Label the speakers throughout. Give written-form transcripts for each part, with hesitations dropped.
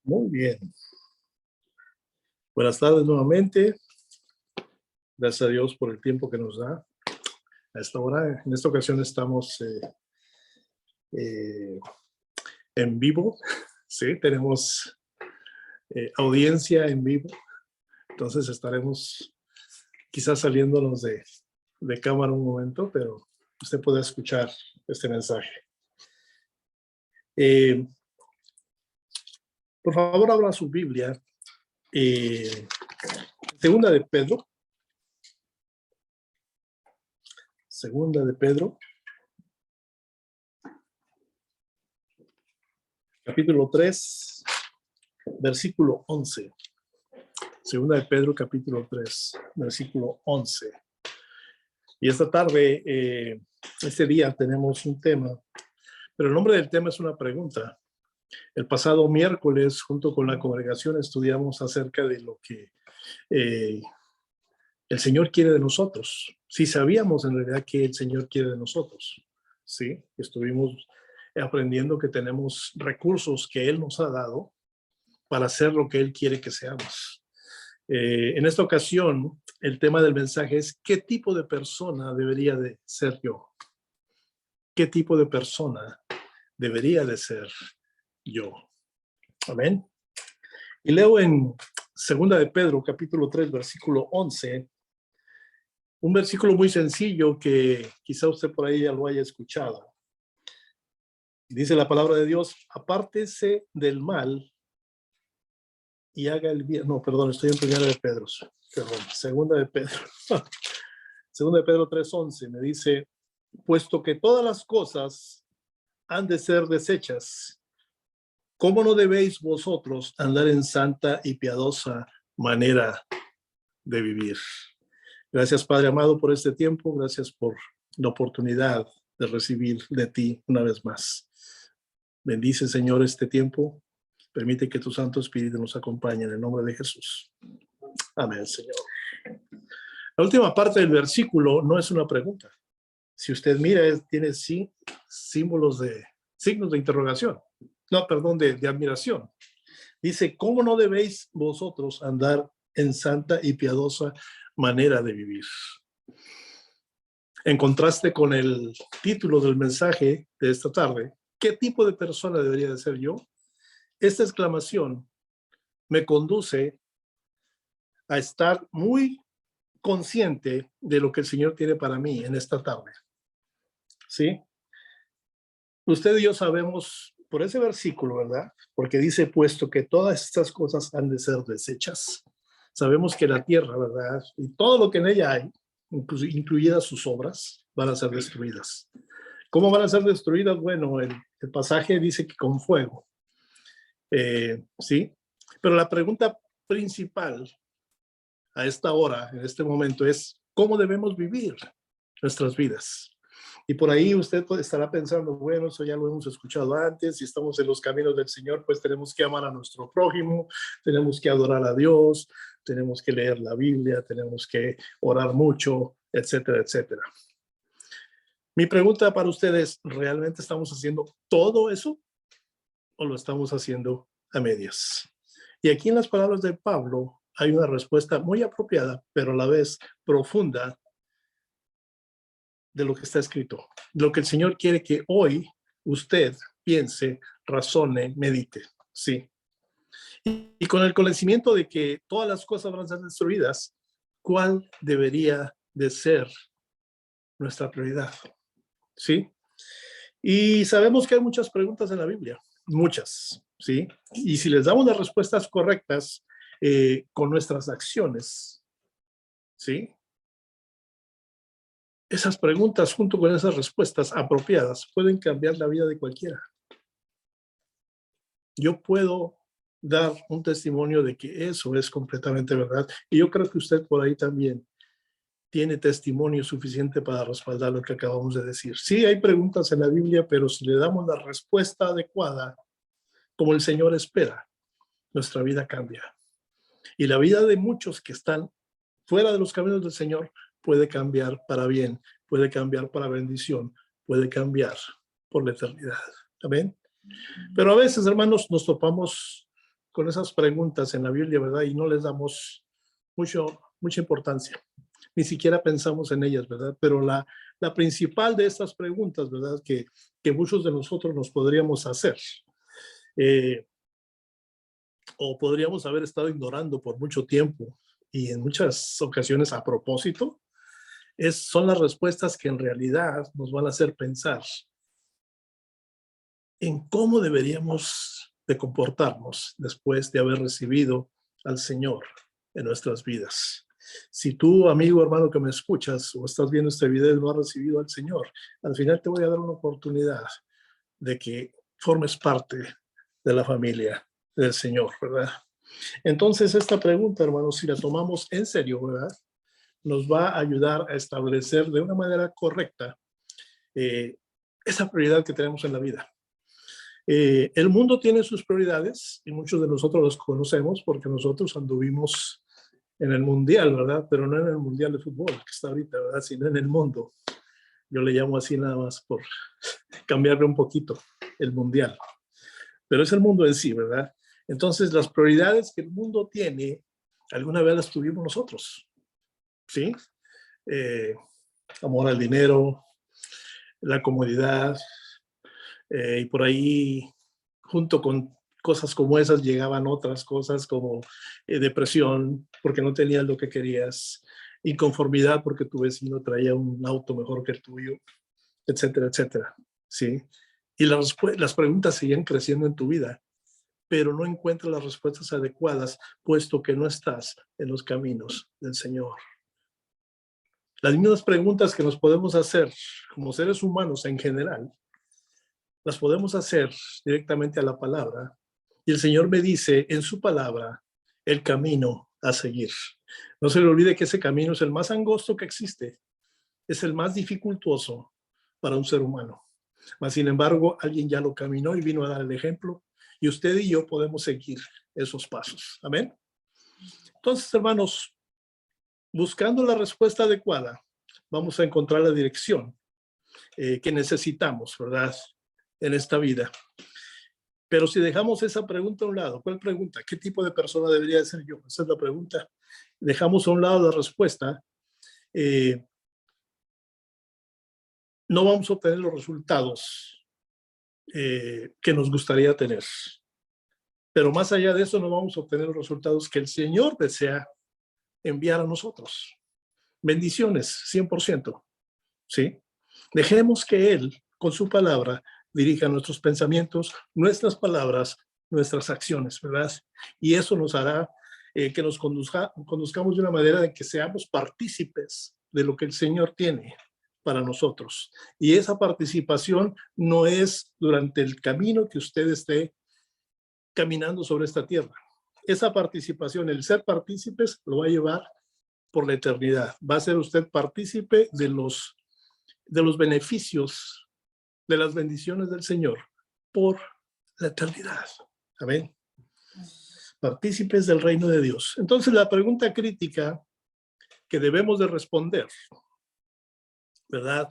Speaker 1: Muy bien. Buenas tardes nuevamente. Gracias a Dios por el tiempo que nos da. A esta hora, en esta ocasión estamos en vivo. Sí, tenemos audiencia en vivo. Entonces estaremos quizás saliéndonos de cámara un momento, pero usted puede escuchar este mensaje. Por favor, abra su Biblia. Segunda de Pedro. Segunda de Pedro. Capítulo 3, versículo 11. Segunda de Pedro, capítulo 3, versículo 11. Y esta tarde, este día, tenemos un tema, pero el nombre del tema es una pregunta. El pasado miércoles, junto con la congregación, estudiamos acerca de lo que el Señor quiere de nosotros. Si sabíamos en realidad que el Señor quiere de nosotros. Sí, estuvimos aprendiendo que tenemos recursos que Él nos ha dado para hacer lo que Él quiere que seamos. En esta ocasión, el tema del mensaje es ¿qué tipo de persona debería de ser yo? ¿Qué tipo de persona debería de ser yo? Amén. Y leo en Segunda de Pedro, capítulo 3, versículo 11, un versículo muy sencillo que quizá usted por ahí ya lo haya escuchado. Dice la palabra de Dios, apártese del mal y haga el bien. No, perdón, estoy en Primera de Pedro. Perdón, Segunda de Pedro. Segunda de Pedro 3:11 me dice, puesto que todas las cosas han de ser desechas, ¿cómo no debéis vosotros andar en santa y piadosa manera de vivir? Gracias, Padre amado, por este tiempo. Gracias por la oportunidad de recibir de ti una vez más. Bendice, Señor, este tiempo. Permite que tu Santo Espíritu nos acompañe en el nombre de Jesús. Amén, Señor. La última parte del versículo no es una pregunta. Si usted mira, tiene signos de interrogación. No, perdón, de admiración. Dice, ¿cómo no debéis vosotros andar en santa y piadosa manera de vivir? En contraste con el título del mensaje de esta tarde, ¿qué tipo de persona debería de ser yo? Esta exclamación me conduce a estar muy consciente de lo que el Señor tiene para mí en esta tarde. ¿Sí? Usted y yo sabemos por ese versículo, ¿verdad? Porque dice, puesto que todas estas cosas han de ser desechas. Sabemos que la tierra, ¿verdad? Y todo lo que en ella hay, incluidas sus obras, van a ser destruidas. ¿Cómo van a ser destruidas? Bueno, el pasaje dice que con fuego. ¿Sí? Pero la pregunta principal a esta hora, en este momento, es ¿cómo debemos vivir nuestras vidas? Y por ahí usted estará pensando, bueno, eso ya lo hemos escuchado antes, si estamos en los caminos del Señor, pues tenemos que amar a nuestro prójimo, tenemos que adorar a Dios, tenemos que leer la Biblia, tenemos que orar mucho, etcétera, etcétera. Mi pregunta para ustedes, ¿realmente estamos haciendo todo eso o lo estamos haciendo a medias? Y aquí en las palabras de Pablo hay una respuesta muy apropiada, pero a la vez profunda de lo que está escrito. Lo que el Señor quiere que hoy usted piense, razone, medite. Sí. Y con el conocimiento de que todas las cosas van a ser destruidas, ¿cuál debería de ser nuestra prioridad? ¿Sí? Y sabemos que hay muchas preguntas en la Biblia, muchas, ¿sí? Y si les damos las respuestas correctas con nuestras acciones, ¿sí? Esas preguntas junto con esas respuestas apropiadas pueden cambiar la vida de cualquiera. Yo puedo dar un testimonio de que eso es completamente verdad. Y yo creo que usted por ahí también tiene testimonio suficiente para respaldar lo que acabamos de decir. Sí, hay preguntas en la Biblia, pero si le damos la respuesta adecuada, como el Señor espera, nuestra vida cambia. Y la vida de muchos que están fuera de los caminos del Señor puede cambiar para bien, puede cambiar para bendición, puede cambiar por la eternidad. Amén. Pero a veces, hermanos, nos topamos con esas preguntas en la Biblia, ¿verdad? Y no les damos mucha importancia. Ni siquiera pensamos en ellas, ¿verdad? Pero la principal de estas preguntas, ¿verdad? Que muchos de nosotros nos podríamos hacer, o podríamos haber estado ignorando por mucho tiempo y en muchas ocasiones a propósito, son las respuestas que en realidad nos van a hacer pensar en cómo deberíamos de comportarnos después de haber recibido al Señor en nuestras vidas. Si tú, amigo, hermano, que me escuchas o estás viendo este video y no has recibido al Señor, al final te voy a dar una oportunidad de que formes parte de la familia del Señor, ¿verdad? Entonces, esta pregunta, hermanos, si la tomamos en serio, ¿verdad?, nos va a ayudar a establecer de una manera correcta esa prioridad que tenemos en la vida. El mundo tiene sus prioridades y muchos de nosotros los conocemos porque nosotros anduvimos en el mundial, ¿verdad? Pero no en el mundial de fútbol que está ahorita, ¿verdad? Sino en el mundo. Yo le llamo así nada más por cambiarle un poquito el mundial. Pero es el mundo en sí, ¿verdad? Entonces, las prioridades que el mundo tiene, alguna vez las tuvimos nosotros, ¿sí? Amor al dinero, la comodidad, y por ahí, junto con cosas como esas, llegaban otras cosas como depresión, porque no tenías lo que querías, inconformidad porque tu vecino traía un auto mejor que el tuyo, etcétera, etcétera, ¿sí? Y las preguntas siguen creciendo en tu vida, pero no encuentras las respuestas adecuadas, puesto que no estás en los caminos del Señor. Las mismas preguntas que nos podemos hacer como seres humanos en general, las podemos hacer directamente a la palabra. Y el Señor me dice en su palabra el camino a seguir. No se le olvide que ese camino es el más angosto que existe, es el más dificultoso para un ser humano. Mas, sin embargo, alguien ya lo caminó y vino a dar el ejemplo, y usted y yo podemos seguir esos pasos. Amén. Entonces, hermanos, buscando la respuesta adecuada, vamos a encontrar la dirección que necesitamos, ¿verdad?, en esta vida. Pero si dejamos esa pregunta a un lado, ¿cuál pregunta? ¿Qué tipo de persona debería ser yo? Esa es la pregunta. Dejamos a un lado la respuesta, no vamos a obtener los resultados que nos gustaría tener. Pero más allá de eso, no vamos a obtener los resultados que el Señor desea enviar a nosotros. Bendiciones, 100%. ¿Sí? Dejemos que Él, con su palabra, dirija nuestros pensamientos, nuestras palabras, nuestras acciones, ¿verdad? Y eso nos hará que nos conduzcamos de una manera de que seamos partícipes de lo que el Señor tiene para nosotros. Y esa participación no es durante el camino que usted esté caminando sobre esta tierra. Esa participación, el ser partícipes, lo va a llevar por la eternidad. Va a ser usted partícipe de los beneficios, de las bendiciones del Señor por la eternidad. Amén. Partícipes del reino de Dios. Entonces, la pregunta crítica que debemos de responder, ¿verdad?,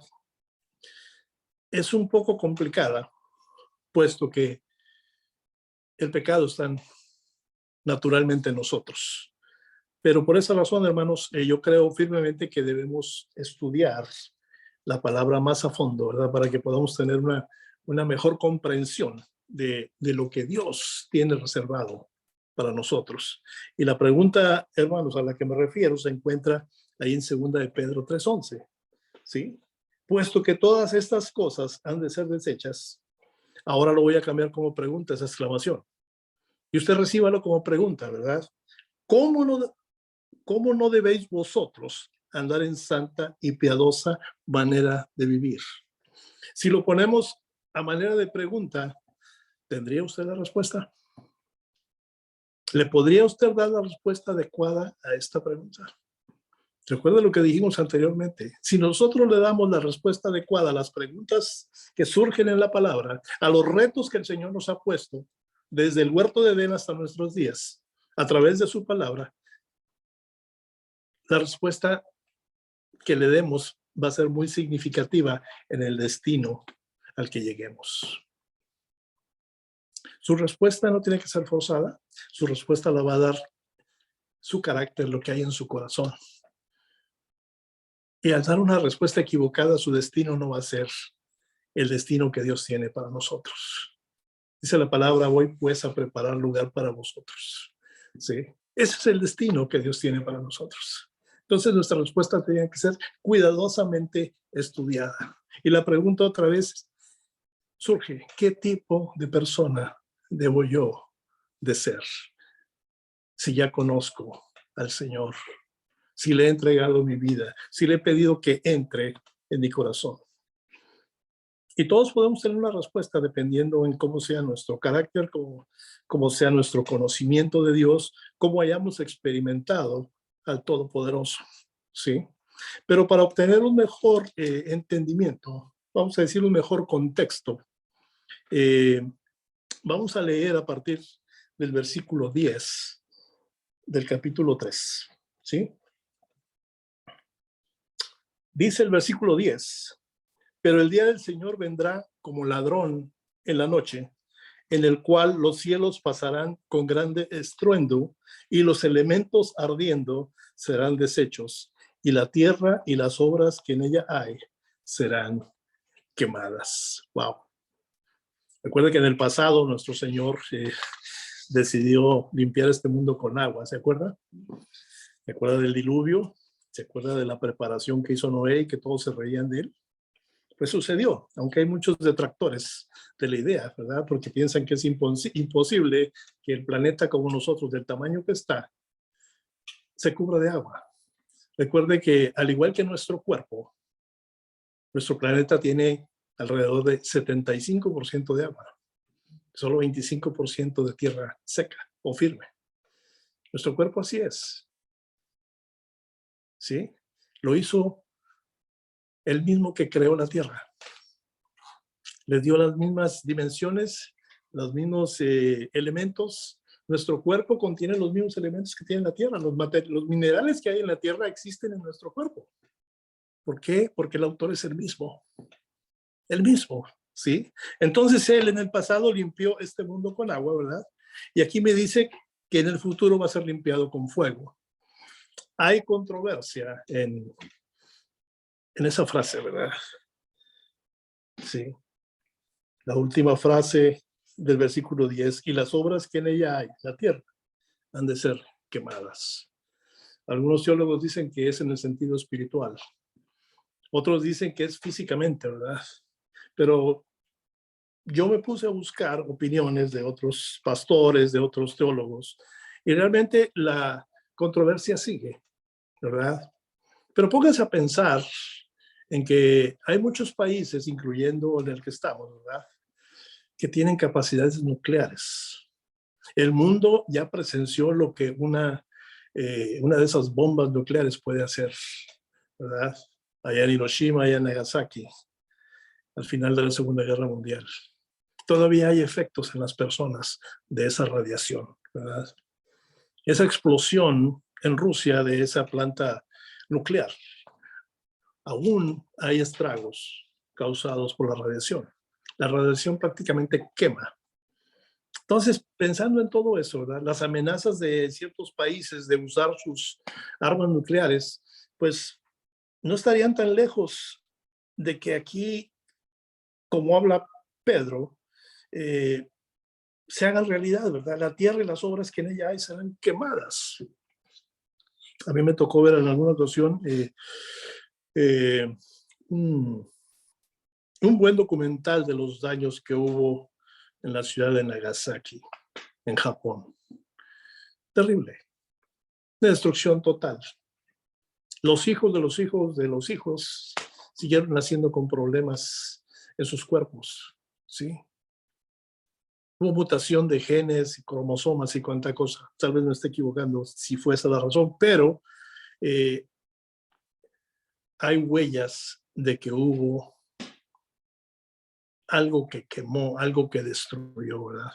Speaker 1: es un poco complicada, puesto que el pecado está naturalmente en nosotros. Pero por esa razón, hermanos, yo creo firmemente que debemos estudiar la palabra más a fondo, ¿verdad?, para que podamos tener una mejor comprensión de lo que Dios tiene reservado para nosotros. Y la pregunta, hermanos, a la que me refiero se encuentra ahí en 2 de Pedro 3:11, ¿sí? Puesto que todas estas cosas han de ser desechas, ahora lo voy a cambiar como pregunta, esa exclamación. Y usted recíbalo como pregunta, ¿verdad? ¿Cómo no debéis vosotros andar en santa y piadosa manera de vivir? Si lo ponemos a manera de pregunta, ¿tendría usted la respuesta? ¿Le podría usted dar la respuesta adecuada a esta pregunta? Recuerda lo que dijimos anteriormente. Si nosotros le damos la respuesta adecuada a las preguntas que surgen en la palabra, a los retos que el Señor nos ha puesto desde el huerto de Edén hasta nuestros días, a través de su palabra, la respuesta que le demos va a ser muy significativa en el destino al que lleguemos. Su respuesta no tiene que ser forzada, su respuesta la va a dar su carácter, lo que hay en su corazón. Y al dar una respuesta equivocada, su destino no va a ser el destino que Dios tiene para nosotros. Dice la palabra, voy pues a preparar lugar para vosotros. ¿Sí? Ese es el destino que Dios tiene para nosotros. Entonces nuestra respuesta tiene que ser cuidadosamente estudiada. Y la pregunta otra vez surge, ¿qué tipo de persona debo yo de ser? Si ya conozco al Señor, si le he entregado mi vida, si le he pedido que entre en mi corazón. Y todos podemos tener una respuesta dependiendo en cómo sea nuestro carácter, cómo sea nuestro conocimiento de Dios, cómo hayamos experimentado al Todopoderoso, ¿sí? Pero para obtener un mejor entendimiento, vamos a decir un mejor contexto, vamos a leer a partir del versículo 10 del capítulo 3, ¿sí? Dice el versículo 10, pero el día del Señor vendrá como ladrón en la noche, en el cual los cielos pasarán con grande estruendo y los elementos ardiendo serán deshechos, y la tierra y las obras que en ella hay serán quemadas. Wow. Recuerda que en el pasado nuestro Señor decidió limpiar este mundo con agua, ¿se acuerda? ¿Se acuerda del diluvio? ¿Se acuerda de la preparación que hizo Noé y que todos se reían de él? Pues sucedió, aunque hay muchos detractores de la idea, ¿verdad? Porque piensan que es imposible que el planeta como nosotros, del tamaño que está, se cubra de agua. Recuerde que al igual que nuestro cuerpo, nuestro planeta tiene alrededor de 75% de agua, solo 25% de tierra seca o firme. Nuestro cuerpo así es, ¿sí? Lo hizo el mismo que creó la tierra. Les dio las mismas dimensiones, los mismos elementos. Nuestro cuerpo contiene los mismos elementos que tiene la tierra. Los minerales que hay en la tierra existen en nuestro cuerpo. ¿Por qué? Porque el autor es el mismo. El mismo, ¿sí? Entonces él en el pasado limpió este mundo con agua, ¿verdad? Y aquí me dice que en el futuro va a ser limpiado con fuego. Hay controversia en esa frase, ¿verdad? Sí. La última frase del versículo 10, y las obras que en ella hay, la tierra, han de ser quemadas. Algunos teólogos dicen que es en el sentido espiritual. Otros dicen que es físicamente, ¿verdad? Pero yo me puse a buscar opiniones de otros pastores, de otros teólogos, y realmente la controversia sigue, ¿verdad? Pero pónganse a pensar en que hay muchos países, incluyendo en el que estamos, ¿verdad?, que tienen capacidades nucleares. El mundo ya presenció lo que una de esas bombas nucleares puede hacer, ¿verdad? Allá en Hiroshima, allá en Nagasaki, al final de la Segunda Guerra Mundial. Todavía hay efectos en las personas de esa radiación, ¿verdad? Esa explosión en Rusia de esa planta nuclear, aún hay estragos causados por la radiación. La radiación prácticamente quema. Entonces, pensando en todo eso, ¿verdad?, las amenazas de ciertos países de usar sus armas nucleares, pues no estarían tan lejos de que aquí, como habla Pedro, se hagan realidad, ¿verdad? La tierra y las obras que en ella hay serán quemadas. A mí me tocó ver en alguna ocasión un buen documental de los daños que hubo en la ciudad de Nagasaki, en Japón. Terrible. Destrucción total. Los hijos de los hijos de los hijos siguieron naciendo con problemas en sus cuerpos, ¿sí? Hubo mutación de genes y cromosomas y cuánta cosa. Tal vez me esté equivocando si fue esa la razón, pero hay huellas de que hubo algo que quemó, algo que destruyó, ¿verdad?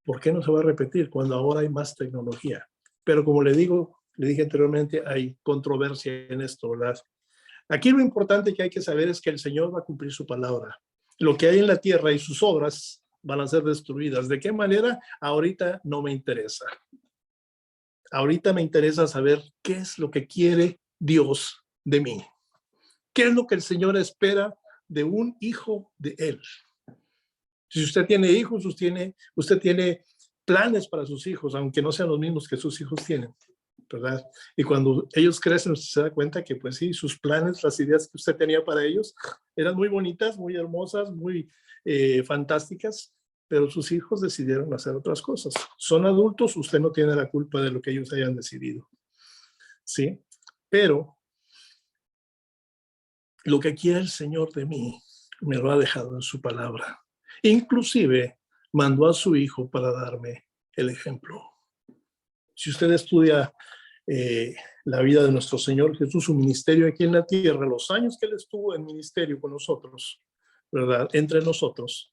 Speaker 1: ¿Por qué no se va a repetir cuando ahora hay más tecnología? Pero como le dije anteriormente, hay controversia en esto, ¿verdad? Aquí lo importante que hay que saber es que el Señor va a cumplir su palabra. Lo que hay en la tierra y sus obras van a ser destruidas. ¿De qué manera? Ahorita no me interesa. Ahorita me interesa saber qué es lo que quiere Dios de mí. ¿Qué es lo que el Señor espera de un hijo de Él? Si usted tiene hijos, usted tiene planes para sus hijos, aunque no sean los mismos que sus hijos tienen, ¿verdad? Y cuando ellos crecen, usted se da cuenta que, pues sí, sus planes, las ideas que usted tenía para ellos eran muy bonitas, muy hermosas, muy fantásticas, pero sus hijos decidieron hacer otras cosas. Son adultos, usted no tiene la culpa de lo que ellos hayan decidido, ¿sí? Pero lo que quiere el Señor de mí, me lo ha dejado en su palabra. Inclusive mandó a su hijo para darme el ejemplo. Si usted estudia la vida de nuestro Señor Jesús, su ministerio aquí en la tierra, los años que él estuvo en ministerio con nosotros, ¿verdad? Entre nosotros,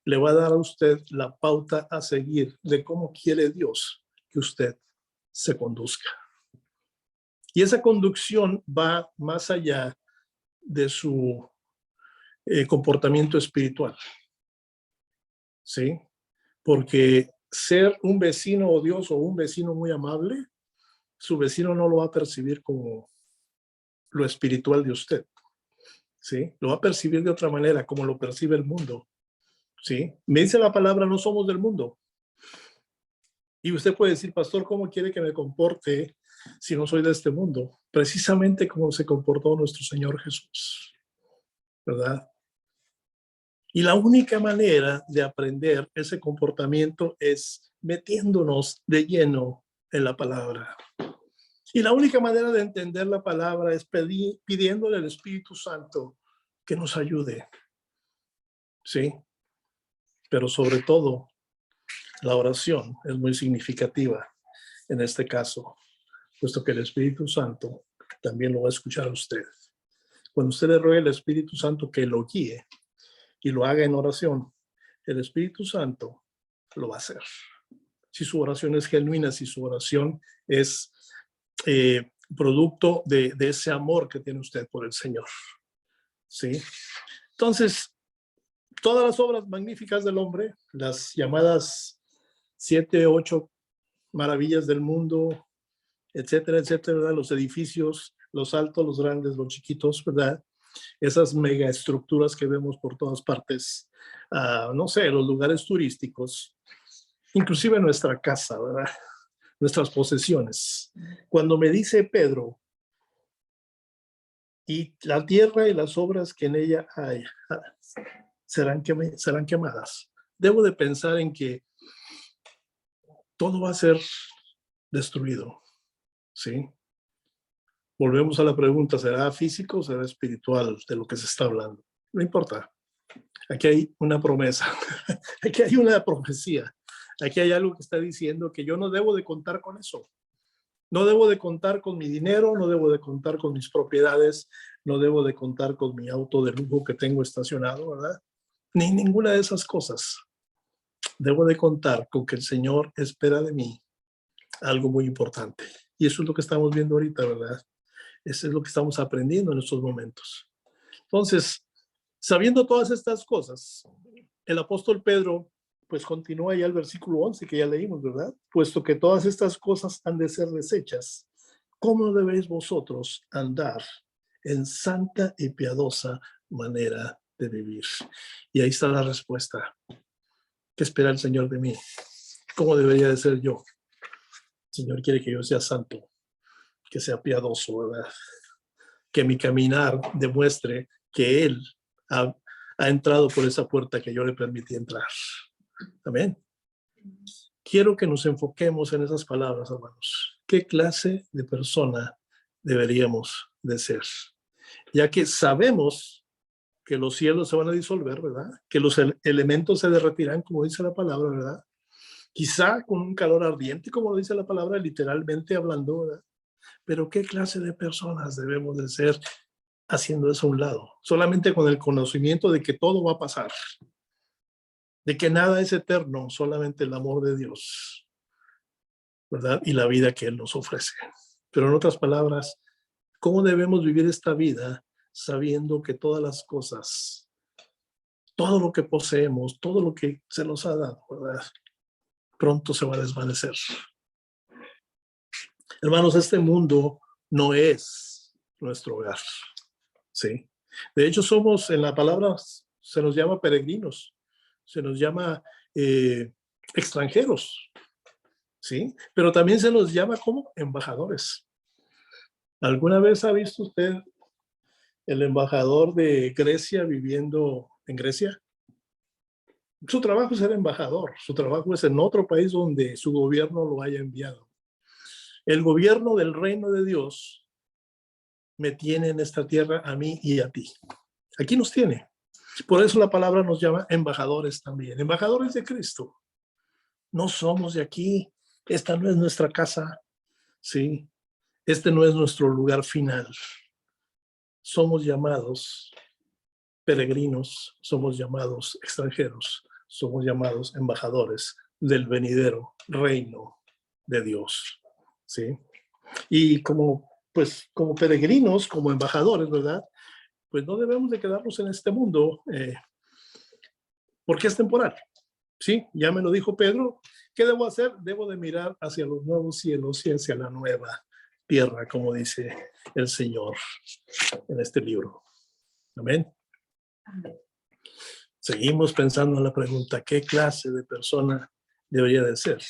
Speaker 1: le va a dar a usted la pauta a seguir de cómo quiere Dios que usted se conduzca. Y esa conducción va más allá de su comportamiento espiritual, ¿sí? Porque ser un vecino odioso o un vecino muy amable, su vecino no lo va a percibir como lo espiritual de usted, ¿sí? Lo va a percibir de otra manera, como lo percibe el mundo, ¿sí? Me dice la palabra, no somos del mundo. Y usted puede decir, pastor, ¿cómo quiere que me comporte si no soy de este mundo? Precisamente como se comportó nuestro Señor Jesús, ¿verdad? Y la única manera de aprender ese comportamiento es metiéndonos de lleno en la palabra. Y la única manera de entender la palabra es pidiéndole al Espíritu Santo que nos ayude. Sí, pero sobre todo la oración es muy significativa en este caso, puesto que el Espíritu Santo también lo va a escuchar a usted. Cuando usted le ruega al Espíritu Santo que lo guíe y lo haga en oración, el Espíritu Santo lo va a hacer. Si su oración es genuina, si su oración es producto de ese amor que tiene usted por el Señor. ¿Sí? Entonces, todas las obras magníficas del hombre, las llamadas 7, 8 maravillas del mundo, etcétera, etcétera, ¿verdad? Los edificios, los altos, los grandes, los chiquitos, ¿verdad? Esas megaestructuras que vemos por todas partes, no sé, los lugares turísticos, inclusive nuestra casa, ¿verdad? Nuestras posesiones. Cuando me dice Pedro, y la tierra y las obras que en ella hay serán quemadas, debo de pensar en que todo va a ser destruido, ¿sí? Volvemos a la pregunta, ¿será físico o será espiritual de lo que se está hablando? No importa. Aquí hay una promesa, aquí hay una profecía, aquí hay algo que está diciendo que yo no debo de contar con eso. No debo de contar con mi dinero, no debo de contar con mis propiedades, no debo de contar con mi auto de lujo que tengo estacionado, ¿verdad? Ni ninguna de esas cosas. Debo de contar con que el Señor espera de mí algo muy importante. Y eso es lo que estamos viendo ahorita, ¿verdad? Eso es lo que estamos aprendiendo en estos momentos. Entonces, sabiendo todas estas cosas, el apóstol Pedro, pues continúa ya el versículo 11 que ya leímos, ¿verdad? Puesto que todas estas cosas han de ser desechas, ¿cómo debéis vosotros andar en santa y piadosa manera de vivir? Y ahí está la respuesta. ¿Qué espera el Señor de mí? ¿Cómo debería de ser yo? El Señor quiere que yo sea santo, que sea piadoso, ¿verdad? Que mi caminar demuestre que Él ha entrado por esa puerta que yo le permití entrar. Amén. Quiero que nos enfoquemos en esas palabras, hermanos. ¿Qué clase de persona deberíamos de ser? Ya que sabemos que los cielos se van a disolver, ¿verdad? Que los elementos se derretirán, como dice la palabra, ¿verdad? Quizá con un calor ardiente, como dice la palabra, literalmente hablando, ¿verdad? Pero ¿qué clase de personas debemos de ser haciendo eso a un lado? Solamente con el conocimiento de que todo va a pasar, de que nada es eterno, solamente el amor de Dios, ¿verdad? Y la vida que Él nos ofrece. Pero en otras palabras, ¿cómo debemos vivir esta vida sabiendo que todas las cosas todo lo que poseemos, todo lo que se nos ha dado, ¿verdad? Pronto se va a desvanecer. Hermanos, este mundo no es nuestro hogar, ¿sí? De hecho, somos, en la palabra se nos llama peregrinos, se nos llama extranjeros, ¿sí? Pero también se nos llama como embajadores. ¿Alguna vez ha visto usted el embajador de Grecia viviendo en Grecia? Su trabajo es ser embajador, su trabajo es en otro país donde su gobierno lo haya enviado. El gobierno del reino de Dios me tiene en esta tierra a mí y a ti. Aquí nos tiene. Por eso la palabra nos llama embajadores también, embajadores de Cristo. No somos de aquí, esta no es nuestra casa, ¿sí? Este no es nuestro lugar final. Somos llamados peregrinos, somos llamados extranjeros, somos llamados embajadores del venidero reino de Dios, ¿sí? Y como peregrinos, como embajadores, ¿verdad? Pues no debemos de quedarnos en este mundo porque es temporal, ¿sí? Ya me lo dijo Pedro. ¿Qué debo hacer? Debo de mirar hacia los nuevos cielos y hacia la nueva tierra, como dice el Señor en este libro. Amén. Seguimos pensando en la pregunta, ¿qué clase de persona debería de ser?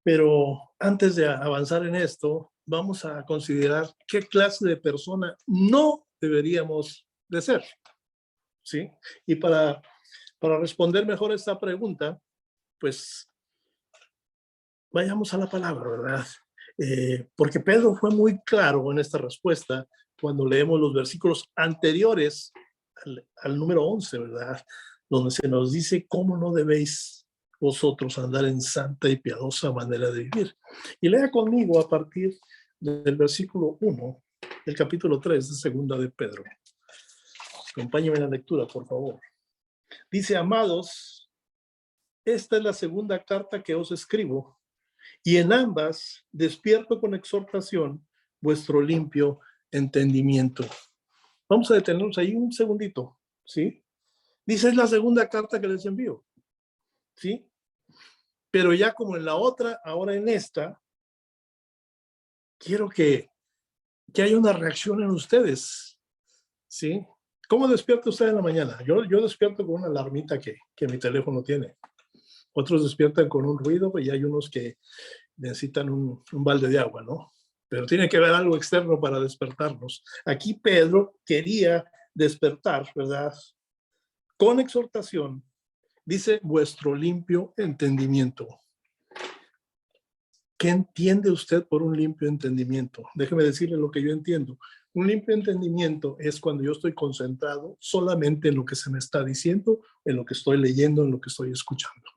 Speaker 1: Pero antes de avanzar en esto, vamos a considerar qué clase de persona no deberíamos de ser, ¿sí? Y para responder mejor esta pregunta, pues vayamos a la palabra, ¿verdad? Porque Pedro fue muy claro en esta respuesta cuando leemos los versículos anteriores al número 11, ¿verdad? Donde se nos dice cómo no debéis vosotros andar en santa y piadosa manera de vivir. Y lea conmigo a partir del versículo 1 del capítulo 3 de segunda de Pedro. Acompáñenme en la lectura, por favor. Dice, amados, esta es la segunda carta que os escribo, y en ambas despierto con exhortación vuestro limpio entendimiento. Vamos a detenernos ahí un segundito, ¿sí? Dice, es la segunda carta que les envío, ¿sí? Pero ya como en la otra, ahora en esta, quiero que haya una reacción en ustedes, ¿sí? ¿Cómo despierta usted en la mañana? Yo despierto con una alarmita que mi teléfono tiene. Otros despiertan con un ruido y hay unos que necesitan un balde de agua, ¿no? Pero tiene que haber algo externo para despertarnos. Aquí Pedro quería despertar, ¿verdad? Con exhortación, dice vuestro limpio entendimiento. ¿Qué entiende usted por un limpio entendimiento? Déjeme decirle lo que yo entiendo. Un limpio entendimiento es cuando yo estoy concentrado solamente en lo que se me está diciendo, en lo que estoy leyendo, en lo que estoy escuchando.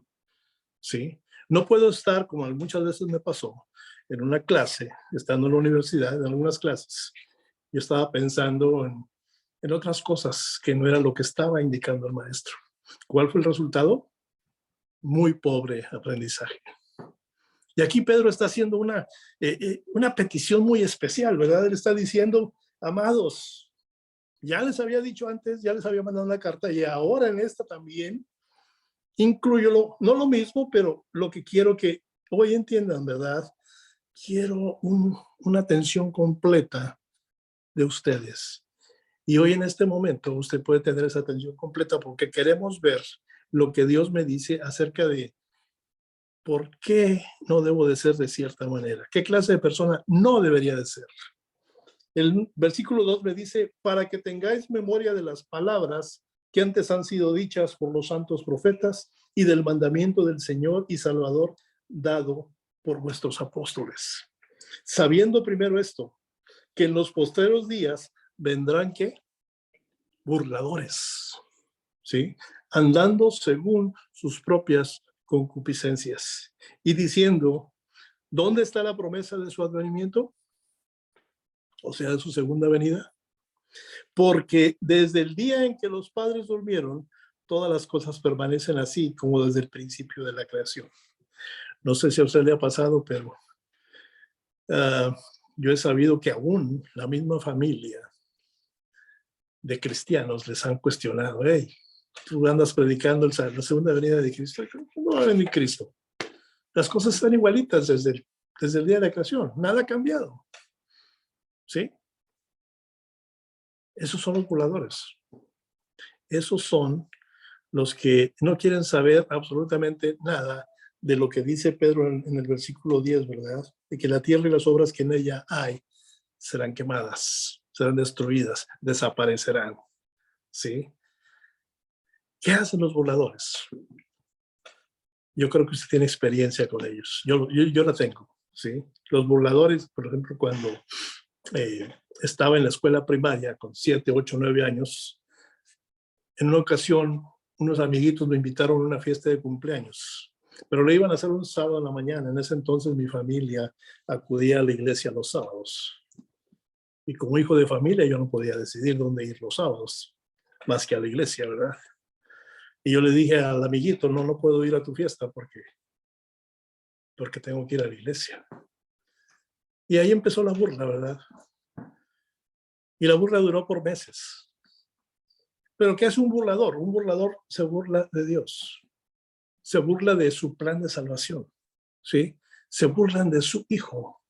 Speaker 1: ¿Sí? No puedo estar, como muchas veces me pasó, en una clase, estando en la universidad, en algunas clases, yo estaba pensando en otras cosas que no era lo que estaba indicando el maestro. ¿Cuál fue el resultado? Muy pobre aprendizaje. Y aquí Pedro está haciendo una petición muy especial, ¿verdad? Él está diciendo, amados, ya les había dicho antes, ya les había mandado una carta y ahora en esta también incluyo, no lo mismo, pero lo que quiero que hoy entiendan, ¿verdad? Quiero una atención completa de ustedes. Y hoy en este momento usted puede tener esa atención completa porque queremos ver lo que Dios me dice acerca de por qué no debo de ser de cierta manera. ¿Qué clase de persona no debería de ser? El versículo 2 me dice, para que tengáis memoria de las palabras que antes han sido dichas por los santos profetas y del mandamiento del Señor y Salvador dado por vuestros apóstoles. Sabiendo primero esto, que en los postreros días vendrán ¿qué? Burladores, ¿sí? Andando según sus propias concupiscencias y diciendo, ¿dónde está la promesa de su advenimiento? O sea, de su segunda venida. Porque desde el día en que los padres durmieron, todas las cosas permanecen así como desde el principio de la creación. No sé si a usted le ha pasado, pero yo he sabido que aún la misma familia de cristianos les han cuestionado, hey, tú andas predicando la segunda venida de Cristo. No va a venir Cristo. Las cosas están igualitas desde el día de la creación. Nada ha cambiado. ¿Sí? Esos son los burladores. Esos son los que no quieren saber absolutamente nada de lo que dice Pedro en el versículo 10, ¿verdad? De que la tierra y las obras que en ella hay serán quemadas, serán destruidas, desaparecerán. ¿Sí? ¿Qué hacen los burladores? Yo creo que usted tiene experiencia con ellos. Yo la tengo. ¿Sí? Los burladores, por ejemplo, cuando estaba en la escuela primaria con 7, 8, 9 años, en una ocasión unos amiguitos me invitaron a una fiesta de cumpleaños, pero lo iban a hacer un sábado en la mañana. En ese entonces mi familia acudía a la iglesia los sábados. Y como hijo de familia yo no podía decidir dónde ir los sábados, más que a la iglesia, ¿verdad? Y yo le dije al amiguito, no puedo ir a tu fiesta porque tengo que ir a la iglesia. Y ahí empezó la burla, ¿verdad? Y la burla duró por meses. Pero ¿qué hace un burlador? Un burlador se burla de Dios. Se burla de su plan de salvación. ¿Sí? Se burlan de su hijo.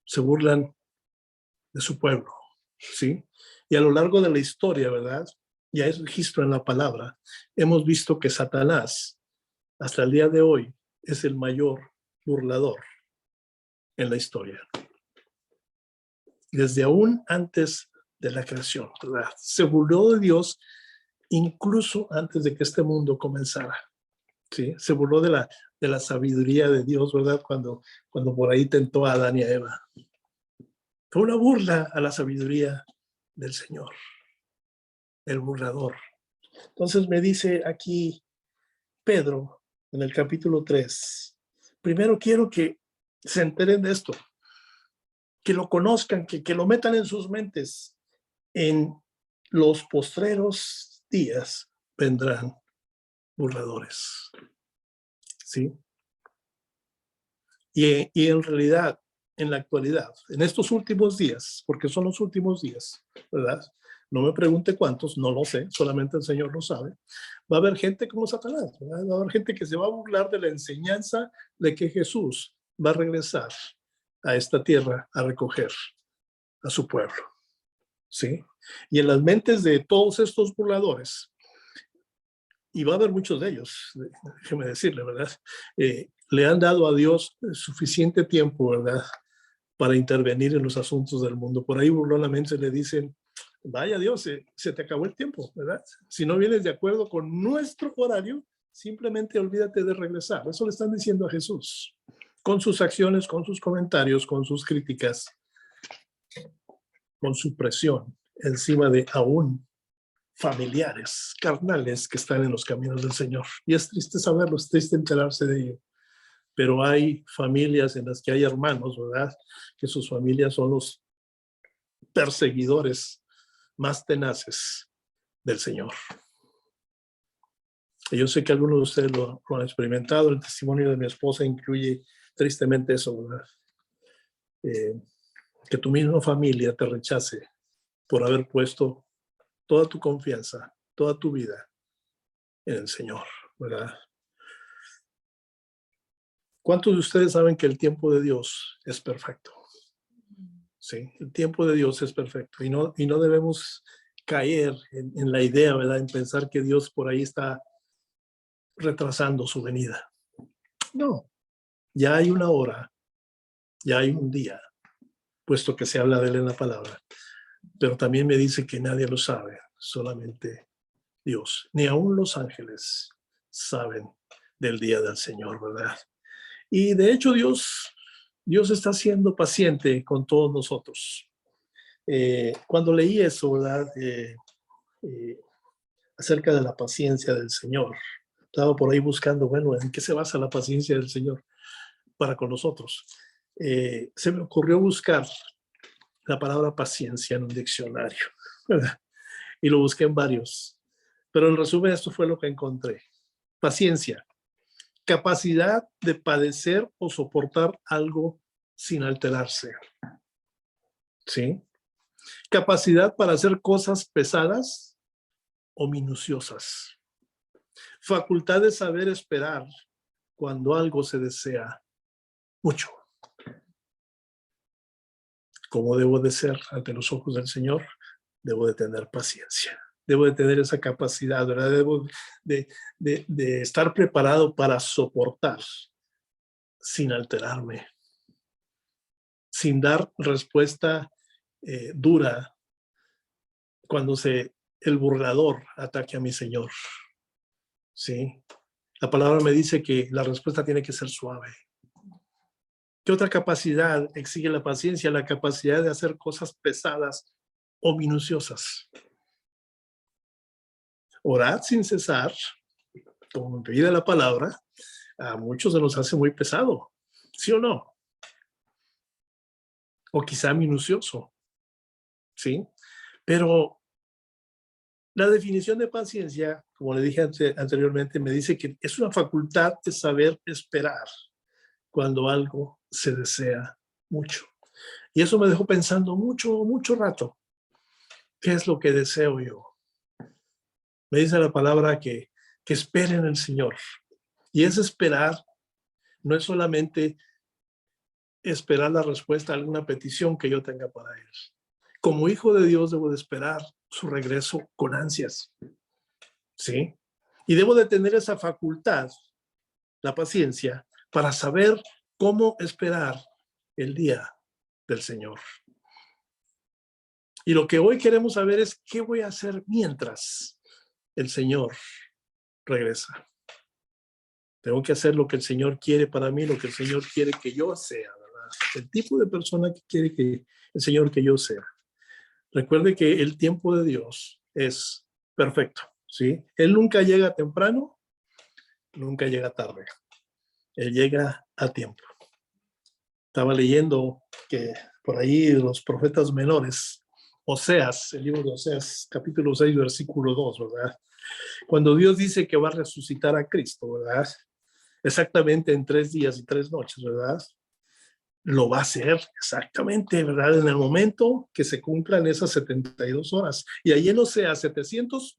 Speaker 1: Se burlan de su pueblo. ¿Sí? Y a lo largo de la historia, ¿verdad? Ya es registro en la palabra. Hemos visto que Satanás, hasta el día de hoy, es el mayor burlador en la historia. Desde aún antes de la creación, ¿verdad? Se burló de Dios incluso antes de que este mundo comenzara. ¿Sí? Se burló de la sabiduría de Dios, ¿verdad? Cuando por ahí tentó a Adán y a Eva. Fue una burla a la sabiduría del Señor, el burlador. Entonces me dice aquí Pedro, en el capítulo 3, primero quiero que se enteren de esto, que lo conozcan, que lo metan en sus mentes. En los postreros días vendrán burladores. ¿Sí? Y en realidad, en la actualidad, en estos últimos días, porque son los últimos días, ¿verdad? No me pregunte cuántos, no lo sé, solamente el Señor lo sabe. Va a haber gente como Satanás, ¿verdad? Va a haber gente que se va a burlar de la enseñanza de que Jesús va a regresar a esta tierra a recoger a su pueblo. ¿Sí? Y en las mentes de todos estos burladores, y va a haber muchos de ellos, déjeme decirle, ¿verdad? Le han dado a Dios suficiente tiempo, ¿verdad?, para intervenir en los asuntos del mundo. Por ahí burlonamente le dicen, vaya Dios, se te acabó el tiempo, ¿verdad? Si no vienes de acuerdo con nuestro horario, simplemente olvídate de regresar. Eso le están diciendo a Jesús, con sus acciones, con sus comentarios, con sus críticas, con su presión encima de aún familiares, carnales que están en los caminos del Señor. Y es triste saberlo, es triste enterarse de ello. Pero hay familias en las que hay hermanos, ¿verdad? Que sus familias son los perseguidores más tenaces del Señor. Y yo sé que algunos de ustedes lo han experimentado. El testimonio de mi esposa incluye tristemente eso, ¿verdad? Que tu misma familia te rechace por haber puesto toda tu confianza, toda tu vida en el Señor, ¿verdad? ¿Cuántos de ustedes saben que el tiempo de Dios es perfecto? Sí, el tiempo de Dios es perfecto y no debemos caer en la idea, ¿verdad?, en pensar que Dios por ahí está retrasando su venida. No, ya hay una hora, ya hay un día, puesto que se habla de él en la palabra, pero también me dice que nadie lo sabe, solamente Dios. Ni aún los ángeles saben del día del Señor, ¿verdad? Y de hecho Dios está siendo paciente con todos nosotros. Cuando leí eso, ¿verdad?, acerca de la paciencia del Señor, estaba por ahí buscando, bueno, ¿en qué se basa la paciencia del Señor para con nosotros? Se me ocurrió buscar la palabra paciencia en un diccionario, ¿verdad? Y lo busqué en varios, pero en resumen esto fue lo que encontré. Paciencia, capacidad de padecer o soportar algo sin alterarse. ¿Sí? Capacidad para hacer cosas pesadas o minuciosas. facultad de saber esperar cuando algo se desea mucho. ¿Cómo debo de ser ante los ojos del Señor? Debo de tener paciencia. Debo de tener esa capacidad, ¿verdad? Debo de estar preparado para soportar sin alterarme, sin dar respuesta dura cuando el burlador ataque a mi Señor. ¿Sí? La palabra me dice que la respuesta tiene que ser suave. ¿Qué otra capacidad exige la paciencia? La capacidad de hacer cosas pesadas o minuciosas. Orad sin cesar, como me pide la palabra, a muchos se nos hace muy pesado, ¿sí o no? O quizá minucioso, ¿sí? Pero la definición de paciencia, como le dije anteriormente, me dice que es una facultad de saber esperar cuando algo se desea mucho. Y eso me dejó pensando mucho rato. ¿Qué es lo que deseo yo? Me dice la palabra que esperen en el Señor. Y ese esperar no es solamente esperar la respuesta a alguna petición que yo tenga para Él. Como hijo de Dios debo de esperar su regreso con ansias. ¿Sí? Y debo de tener esa facultad, la paciencia, para saber cómo esperar el día del Señor. Y lo que hoy queremos saber es qué voy a hacer mientras el Señor regresa. Tengo que hacer lo que el Señor quiere para mí, lo que el Señor quiere que yo sea, ¿verdad? El tipo de persona que quiere que el Señor que yo sea. Recuerde que el tiempo de Dios es perfecto, ¿sí? Él nunca llega temprano, nunca llega tarde. Él llega a tiempo. Estaba leyendo que por ahí los profetas menores, Oseas, el libro de Oseas, capítulo 6, versículo 2, ¿verdad? Cuando Dios dice que va a resucitar a Cristo, ¿verdad? Exactamente en 3 días y 3 noches, ¿verdad? Lo va a hacer exactamente, ¿verdad? En el momento que se cumplan esas 72 horas. Y ahí en Oseas, 700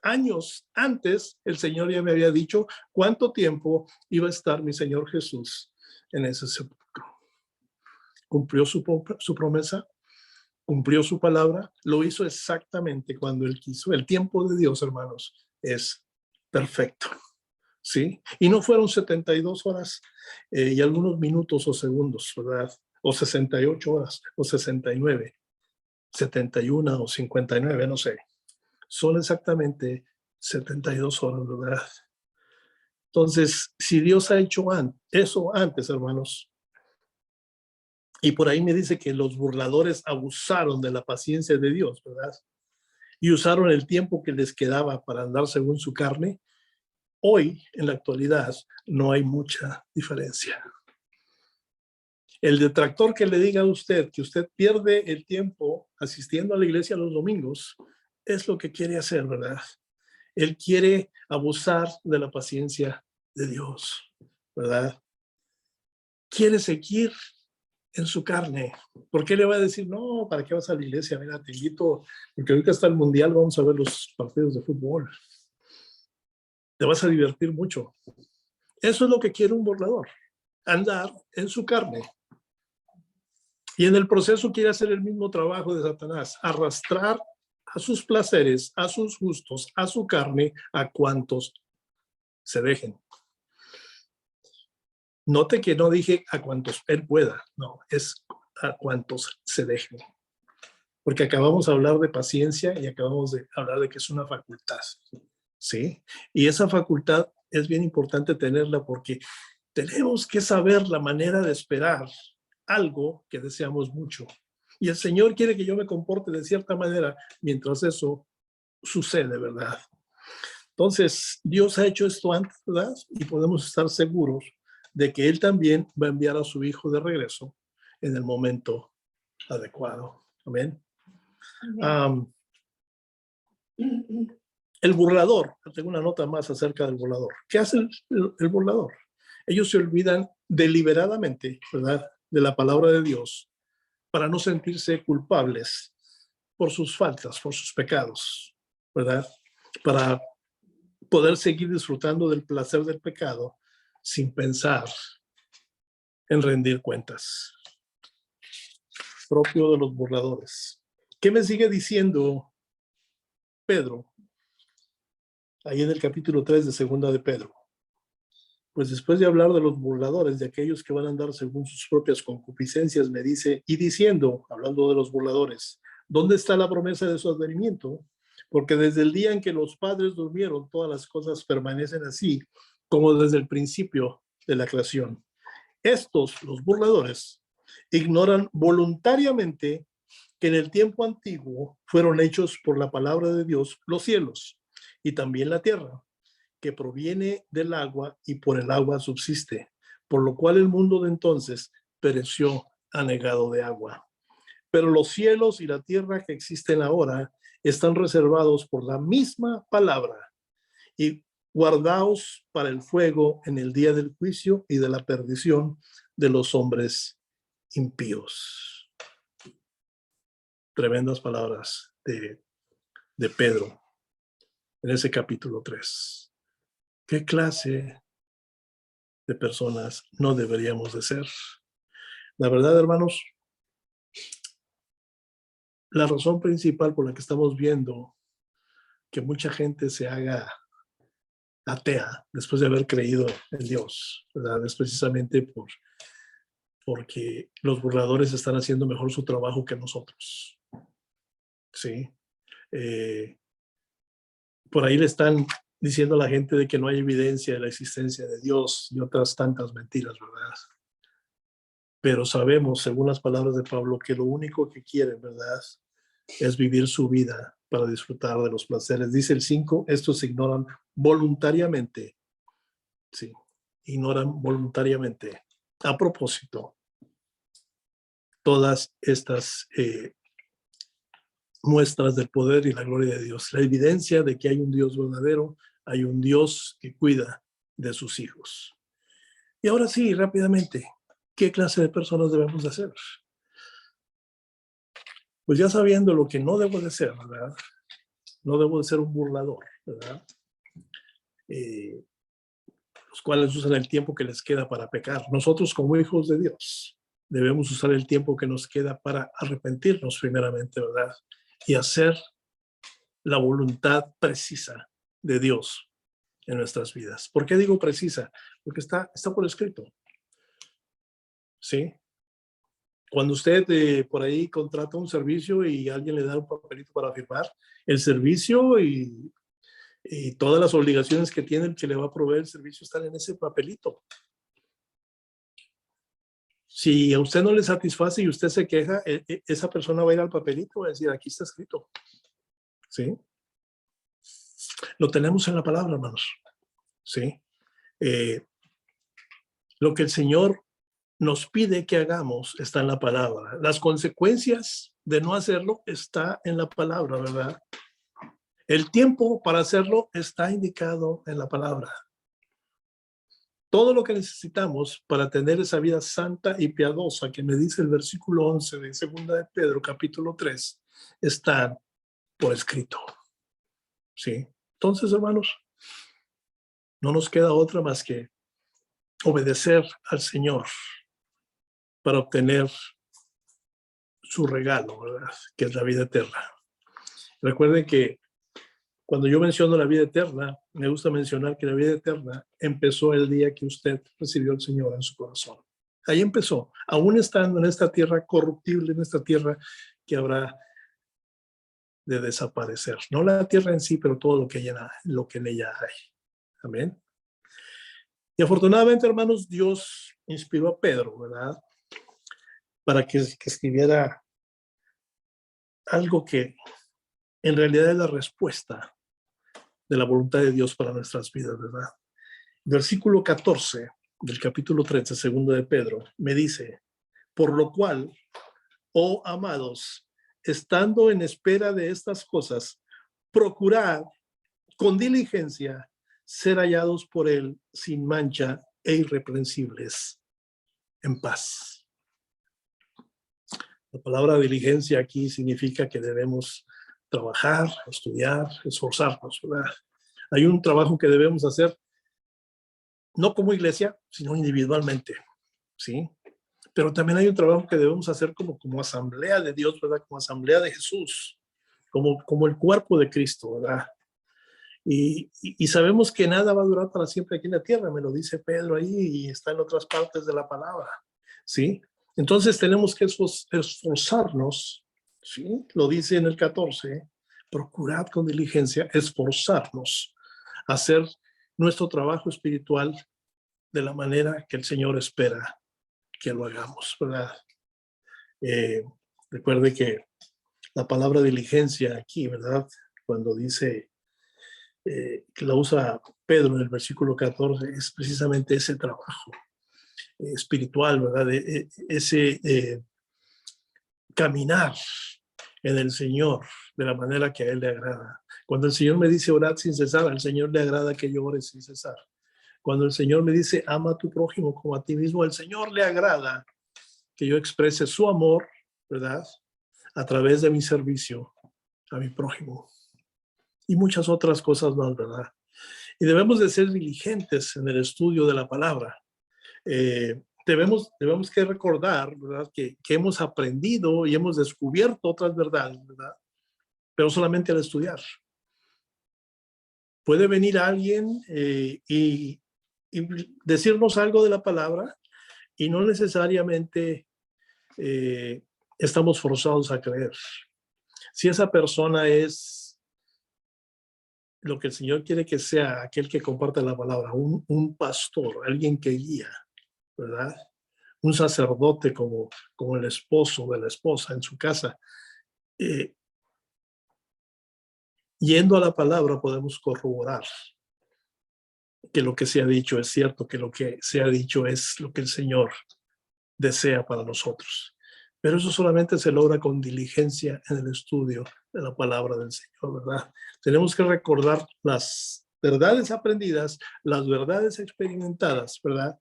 Speaker 1: años antes, el Señor ya me había dicho cuánto tiempo iba a estar mi Señor Jesús en ese sepulcro. Cumplió su promesa, cumplió su palabra, lo hizo exactamente cuando Él quiso. El tiempo de Dios, hermanos, es perfecto, ¿sí? Y no fueron 72 horas y algunos minutos o segundos, ¿verdad? O 68 horas, o 69, 71 o 59, no sé. Son exactamente 72 horas, ¿verdad? Entonces, si Dios ha hecho eso antes, hermanos, y por ahí me dice que los burladores abusaron de la paciencia de Dios, ¿verdad? Y usaron el tiempo que les quedaba para andar según su carne. Hoy, en la actualidad, no hay mucha diferencia. El detractor que le diga a usted que usted pierde el tiempo asistiendo a la iglesia los domingos, es lo que quiere hacer, ¿verdad? Él quiere abusar de la paciencia de Dios, ¿verdad? Quiere seguir en su carne. ¿Por qué le va a decir, no, ¿para qué vas a la iglesia? Mira, te invito, porque ahorita está el mundial, vamos a ver los partidos de fútbol. Te vas a divertir mucho. Eso es lo que quiere un burlador, andar en su carne. Y en el proceso quiere hacer el mismo trabajo de Satanás, arrastrar a sus placeres, a sus gustos, a su carne, a cuantos se dejen. Note que no dije a cuantos él pueda, no, es a cuantos se dejen. Porque acabamos de hablar de paciencia y acabamos de hablar de que es una facultad, ¿sí? Y esa facultad es bien importante tenerla porque tenemos que saber la manera de esperar algo que deseamos mucho. Y el Señor quiere que yo me comporte de cierta manera mientras eso sucede, ¿verdad? Entonces, Dios ha hecho esto antes, ¿verdad? Y podemos estar seguros de que Él también va a enviar a su Hijo de regreso en el momento adecuado. Amén. El burlador, tengo una nota más acerca del burlador. ¿Qué hace el burlador? Ellos se olvidan deliberadamente, ¿verdad?, de la palabra de Dios para no sentirse culpables por sus faltas, por sus pecados, ¿verdad? Para poder seguir disfrutando del placer del pecado sin pensar en rendir cuentas. Propio de los burladores. ¿Qué me sigue diciendo Pedro? Ahí en el capítulo 3 de Segunda de Pedro. Pues después de hablar de los burladores, de aquellos que van a andar según sus propias concupiscencias, me dice, y diciendo, hablando de los burladores, ¿dónde está la promesa de su advenimiento? Porque desde el día en que los padres durmieron, todas las cosas permanecen así, como desde el principio de la creación. Estos, los burladores, ignoran voluntariamente que en el tiempo antiguo fueron hechos por la palabra de Dios los cielos y también la tierra, que proviene del agua y por el agua subsiste, por lo cual el mundo de entonces pereció anegado de agua. Pero los cielos y la tierra que existen ahora están reservados por la misma palabra y guardaos para el fuego en el día del juicio y de la perdición de los hombres impíos. Tremendas palabras de Pedro en ese capítulo 3. ¿Qué clase de personas no deberíamos de ser? La verdad, hermanos, la razón principal por la que estamos viendo que mucha gente se haga atea después de haber creído en Dios, ¿verdad? Es precisamente porque los burladores están haciendo mejor su trabajo que nosotros. ¿Sí? Por ahí le están diciendo a la gente de que no hay evidencia de la existencia de Dios y otras tantas mentiras, ¿verdad? Pero sabemos, según las palabras de Pablo, que lo único que quieren, ¿verdad?, es vivir su vida para disfrutar de los placeres. Dice el 5, estos ignoran voluntariamente, sí, ignoran voluntariamente, a propósito, todas estas muestras del poder y la gloria de Dios, la evidencia de que hay un Dios verdadero, hay un Dios que cuida de sus hijos. Y ahora sí, rápidamente, ¿qué clase de personas debemos de ser? Pues ya sabiendo lo que no debo de ser, ¿verdad? No debo de ser un burlador, ¿verdad? Los cuales usan el tiempo que les queda para pecar. Nosotros como hijos de Dios debemos usar el tiempo que nos queda para arrepentirnos primeramente, ¿verdad? Y hacer la voluntad precisa de Dios en nuestras vidas. ¿Por qué digo precisa? Porque está por escrito. ¿Sí? Cuando usted por ahí contrata un servicio y alguien le da un papelito para firmar, el servicio y todas las obligaciones que tiene el que le va a proveer el servicio están en ese papelito. Si a usted no le satisface y usted se queja, esa persona va a ir al papelito y va a decir, aquí está escrito. ¿Sí? Lo tenemos en la palabra, hermanos. ¿Sí? Lo que el Señor nos pide que hagamos está en la palabra. Las consecuencias de no hacerlo está en la palabra, ¿verdad? El tiempo para hacerlo está indicado en la palabra. Todo lo que necesitamos para tener esa vida santa y piadosa que me dice el versículo 11 de 2 de Pedro, capítulo 3, está por escrito. ¿Sí? Entonces, hermanos, no nos queda otra más que obedecer al Señor para obtener su regalo, ¿verdad? Que es la vida eterna. Recuerden que cuando yo menciono la vida eterna, me gusta mencionar que la vida eterna empezó el día que usted recibió al Señor en su corazón. Ahí empezó, aún estando en esta tierra corruptible, en esta tierra que habrá de desaparecer. No la tierra en sí, pero todo lo que en ella hay. Amén. Y afortunadamente, hermanos, Dios inspiró a Pedro, ¿verdad?, para que escribiera algo que en realidad es la respuesta de la voluntad de Dios para nuestras vidas, ¿verdad? Versículo 14 del capítulo 13, segundo de Pedro, me dice, por lo cual, oh amados, estando en espera de estas cosas, procurad con diligencia ser hallados por él sin mancha e irreprensibles en paz. La palabra diligencia aquí significa que debemos trabajar, estudiar, esforzarnos, ¿verdad?, Hay un trabajo que debemos hacer, no como iglesia, sino individualmente, ¿sí? Pero también hay un trabajo que debemos hacer como asamblea de Dios, ¿verdad? Como asamblea de Jesús, como el cuerpo de Cristo, ¿verdad? Y sabemos que nada va a durar para siempre aquí en la tierra, me lo dice Pedro ahí y está en otras partes de la palabra, ¿sí? Entonces tenemos que esforzarnos, ¿sí? Lo dice en el 14, procurad con diligencia, esforzarnos, a hacer nuestro trabajo espiritual de la manera que el Señor espera que lo hagamos, ¿verdad? Eh, recuerde que la palabra diligencia aquí, ¿verdad? Cuando dice que la usa Pedro en el versículo 14, es precisamente ese trabajo espiritual, ¿verdad? Ese caminar en el Señor de la manera que a Él le agrada. Cuando el Señor me dice orad sin cesar, al Señor le agrada que yo ore sin cesar. Cuando el Señor me dice ama a tu prójimo como a ti mismo, al Señor le agrada que yo exprese su amor, ¿verdad? A través de mi servicio a mi prójimo. Y muchas otras cosas más, ¿verdad? Y debemos de ser diligentes en el estudio de la palabra. Debemos que recordar, ¿verdad? Que hemos aprendido y hemos descubierto otras verdades, ¿verdad? Pero solamente al estudiar. Puede venir alguien y decirnos algo de la palabra y no necesariamente estamos forzados a creer. Si esa persona es lo que el Señor quiere que sea, aquel que comparte la palabra, un pastor, alguien que guía, ¿verdad? Un sacerdote como el esposo de la esposa en su casa. Yendo a la palabra podemos corroborar que lo que se ha dicho es cierto, que lo que se ha dicho es lo que el Señor desea para nosotros. Pero eso solamente se logra con diligencia en el estudio de la palabra del Señor, ¿verdad? Tenemos que recordar las verdades aprendidas, las verdades experimentadas, ¿verdad?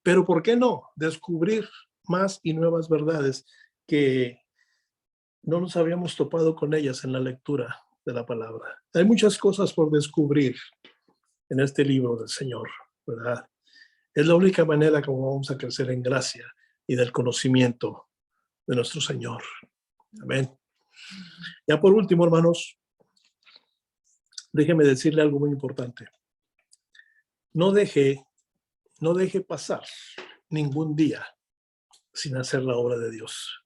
Speaker 1: Pero ¿por qué no descubrir más y nuevas verdades que no nos habíamos topado con ellas en la lectura de la palabra? Hay muchas cosas por descubrir en este libro del Señor, ¿verdad? Es la única manera como vamos a crecer en gracia y del conocimiento de nuestro Señor. Amén. Ya por último, hermanos, déjeme decirle algo muy importante. No deje pasar ningún día sin hacer la obra de Dios,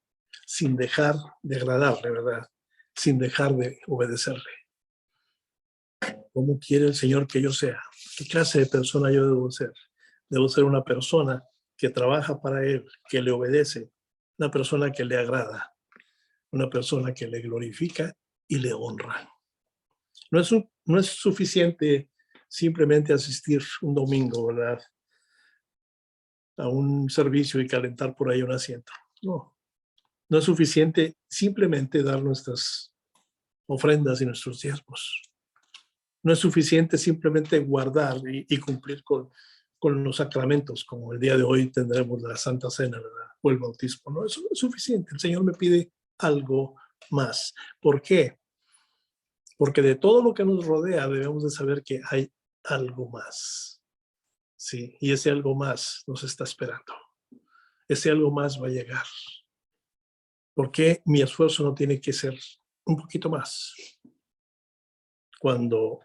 Speaker 1: sin dejar de agradarle, ¿verdad? Sin dejar de obedecerle. ¿Cómo quiere el Señor que yo sea? ¿Qué clase de persona yo debo ser? Debo ser una persona que trabaja para Él, que le obedece, una persona que le agrada, una persona que le glorifica y le honra. No es suficiente simplemente asistir un domingo, ¿verdad? A un servicio y calentar por ahí un asiento. No es suficiente simplemente dar nuestras ofrendas y nuestros diezmos. No es suficiente simplemente guardar y cumplir con los sacramentos, como el día de hoy tendremos la Santa Cena, ¿verdad? O el bautismo. No, eso no es suficiente. El Señor me pide algo más. ¿Por qué? Porque de todo lo que nos rodea debemos de saber que hay algo más. Sí, y ese algo más nos está esperando. Ese algo más va a llegar. ¿Por qué mi esfuerzo no tiene que ser un poquito más? Cuando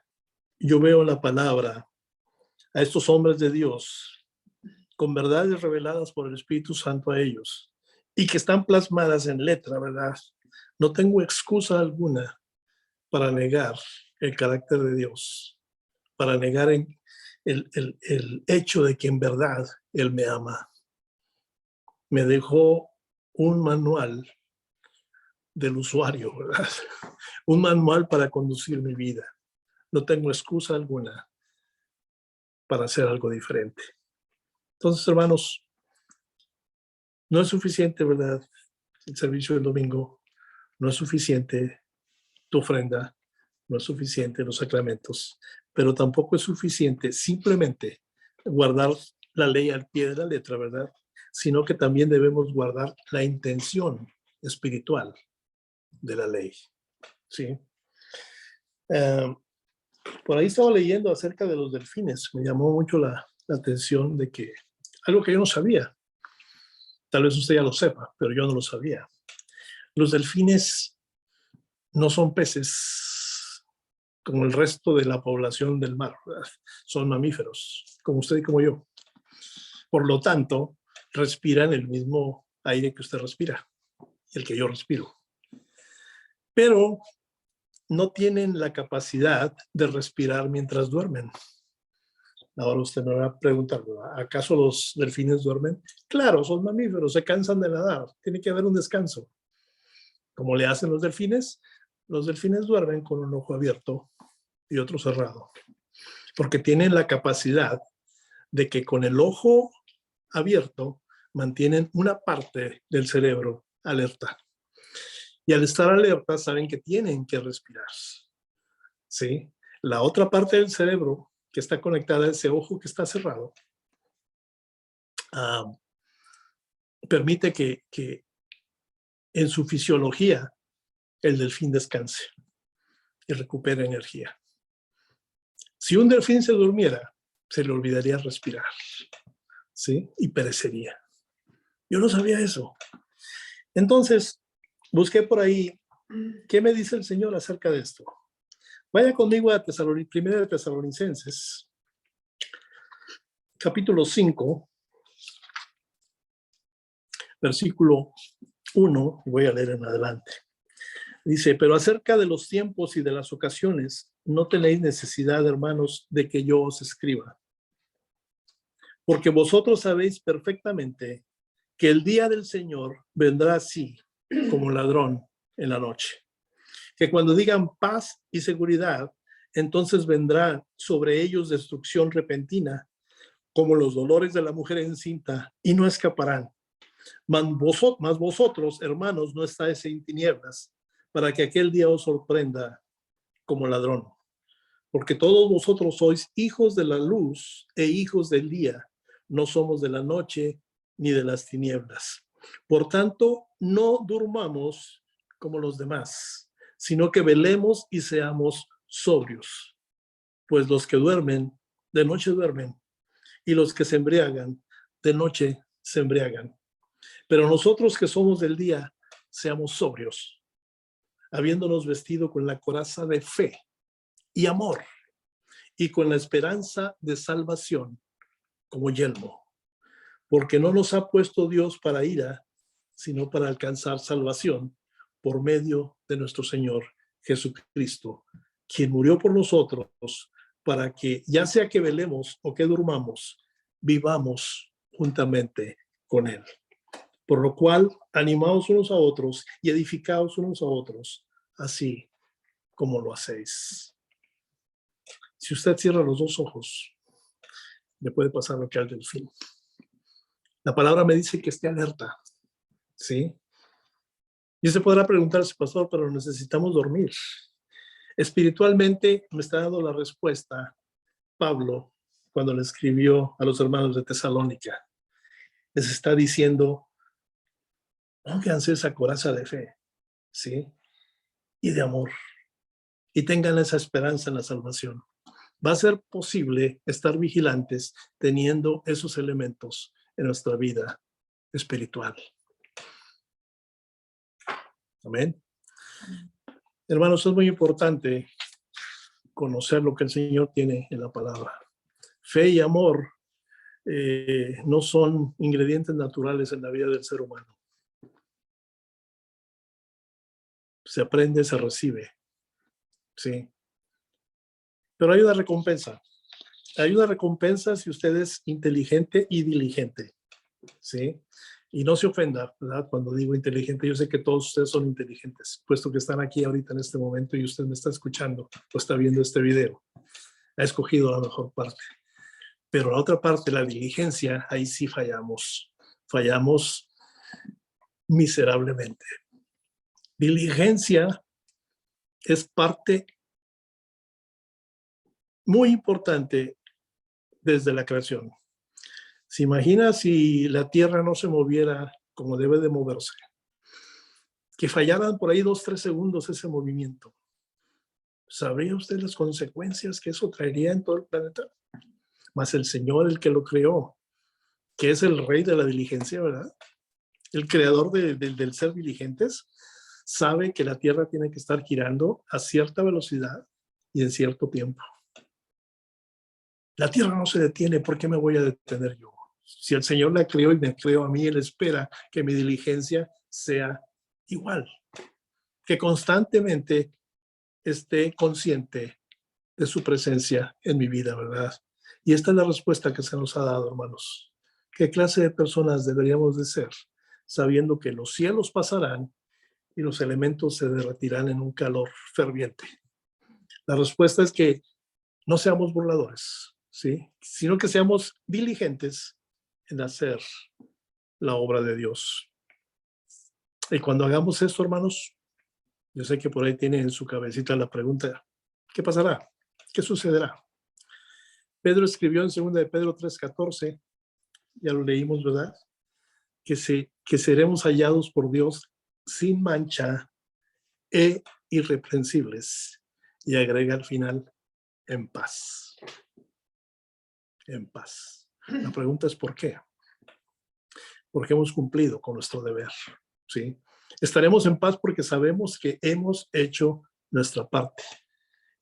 Speaker 1: yo veo la palabra a estos hombres de Dios con verdades reveladas por el Espíritu Santo a ellos y que están plasmadas en letra, ¿verdad? No tengo excusa alguna para negar el carácter de Dios, para negar el hecho de que en verdad Él me ama. Me dejó un manual del usuario, ¿verdad? Un manual para conducir mi vida. No tengo excusa alguna para hacer algo diferente. Entonces, hermanos, no es suficiente, ¿verdad? El servicio del domingo, no es suficiente tu ofrenda, no es suficiente los sacramentos, pero tampoco es suficiente simplemente guardar la ley al pie de la letra, ¿verdad? Sino que también debemos guardar la intención espiritual de la ley, ¿sí? Por ahí estaba leyendo acerca de los delfines. Me llamó mucho la atención de que algo que yo no sabía. Tal vez usted ya lo sepa, pero yo no lo sabía. Los delfines no son peces como el resto de la población del mar, ¿verdad? Son mamíferos, como usted y como yo. Por lo tanto, respiran el mismo aire que usted respira, el que yo respiro. Pero no tienen la capacidad de respirar mientras duermen. Ahora usted me va a preguntar, ¿acaso los delfines duermen? Claro, son mamíferos, se cansan de nadar, tiene que haber un descanso. ¿Cómo le hacen los delfines? Los delfines duermen con un ojo abierto y otro cerrado, porque tienen la capacidad de que con el ojo abierto mantienen una parte del cerebro alerta. Y al estar alerta saben que tienen que respirar. ¿Sí? La otra parte del cerebro que está conectada a ese ojo que está cerrado permite que en su fisiología el delfín descanse y recupere energía. Si un delfín se durmiera, se le olvidaría respirar, ¿sí? Y perecería. Yo no sabía eso. Entonces, busqué por ahí, ¿qué me dice el Señor acerca de esto? Vaya conmigo a Primera de Tesalonicenses, capítulo 5, versículo 1, y voy a leer en adelante. Dice, pero acerca de los tiempos y de las ocasiones, no tenéis necesidad, hermanos, de que yo os escriba. Porque vosotros sabéis perfectamente que el día del Señor vendrá así, como ladrón en la noche. Que cuando digan paz y seguridad, entonces vendrá sobre ellos destrucción repentina, como los dolores de la mujer encinta, y no escaparán. Mas vosotros, hermanos, no estáis en tinieblas, para que aquel día os sorprenda como ladrón. Porque todos vosotros sois hijos de la luz e hijos del día, no somos de la noche ni de las tinieblas. Por tanto, no durmamos como los demás, sino que velemos y seamos sobrios. Pues los que duermen, de noche duermen, y los que se embriagan, de noche se embriagan. Pero nosotros que somos del día, seamos sobrios, habiéndonos vestido con la coraza de fe y amor, y con la esperanza de salvación como yelmo. Porque no nos ha puesto Dios para ira, sino para alcanzar salvación por medio de nuestro Señor Jesucristo, quien murió por nosotros para que, ya sea que velemos o que durmamos, vivamos juntamente con Él. Por lo cual, animaos unos a otros y edificaos unos a otros, así como lo hacéis. Si usted cierra los dos ojos, le puede pasar lo que al delfín. La palabra me dice que esté alerta, ¿sí? Y usted podrá preguntarse, pastor, pero necesitamos dormir. Espiritualmente me está dando la respuesta Pablo cuando le escribió a los hermanos de Tesalónica. Les está diciendo, pónganse esa coraza de fe, ¿sí? Y de amor. Y tengan esa esperanza en la salvación. Va a ser posible estar vigilantes teniendo esos elementos en nuestra vida espiritual. Amén. Hermanos, es muy importante conocer lo que el Señor tiene en la palabra. Fe y amor no son ingredientes naturales en la vida del ser humano. Se aprende, se recibe. Sí. Pero hay una recompensa. Hay una recompensa si usted es inteligente y diligente. ¿Sí? Y no se ofenda, ¿verdad? Cuando digo inteligente, yo sé que todos ustedes son inteligentes, puesto que están aquí ahorita en este momento y usted me está escuchando o está viendo este video. Ha escogido la mejor parte. Pero la otra parte, la diligencia, ahí sí fallamos. Fallamos miserablemente. Diligencia es parte muy importante desde la creación. ¿Se imagina si la tierra no se moviera como debe de moverse? Que fallaran por ahí 2-3 segundos ese movimiento. ¿Sabría usted las consecuencias que eso traería en todo el planeta? Mas el Señor, el que lo creó, que es el rey de la diligencia, ¿verdad? El creador del ser diligentes, sabe que la Tierra tiene que estar girando a cierta velocidad y en cierto tiempo. La Tierra no se detiene, ¿por qué me voy a detener yo? Si el Señor la creó y me creó a mí, Él espera que mi diligencia sea igual, que constantemente esté consciente de su presencia en mi vida, ¿verdad? Y esta es la respuesta que se nos ha dado, hermanos. ¿Qué clase de personas deberíamos de ser, sabiendo que los cielos pasarán y los elementos se derretirán en un calor ferviente? La respuesta es que no seamos burladores, ¿sí? Sino que seamos diligentes en hacer la obra de Dios. Y cuando hagamos esto, hermanos, yo sé que por ahí tiene en su cabecita la pregunta, ¿qué pasará? ¿Qué sucederá? Pedro escribió en 2 de Pedro 3:14, ya lo leímos, ¿verdad? Que seremos hallados por Dios sin mancha e irreprensibles. Y agrega al final, en paz. En paz. La pregunta es ¿por qué? Porque hemos cumplido con nuestro deber, ¿sí? Estaremos en paz porque sabemos que hemos hecho nuestra parte.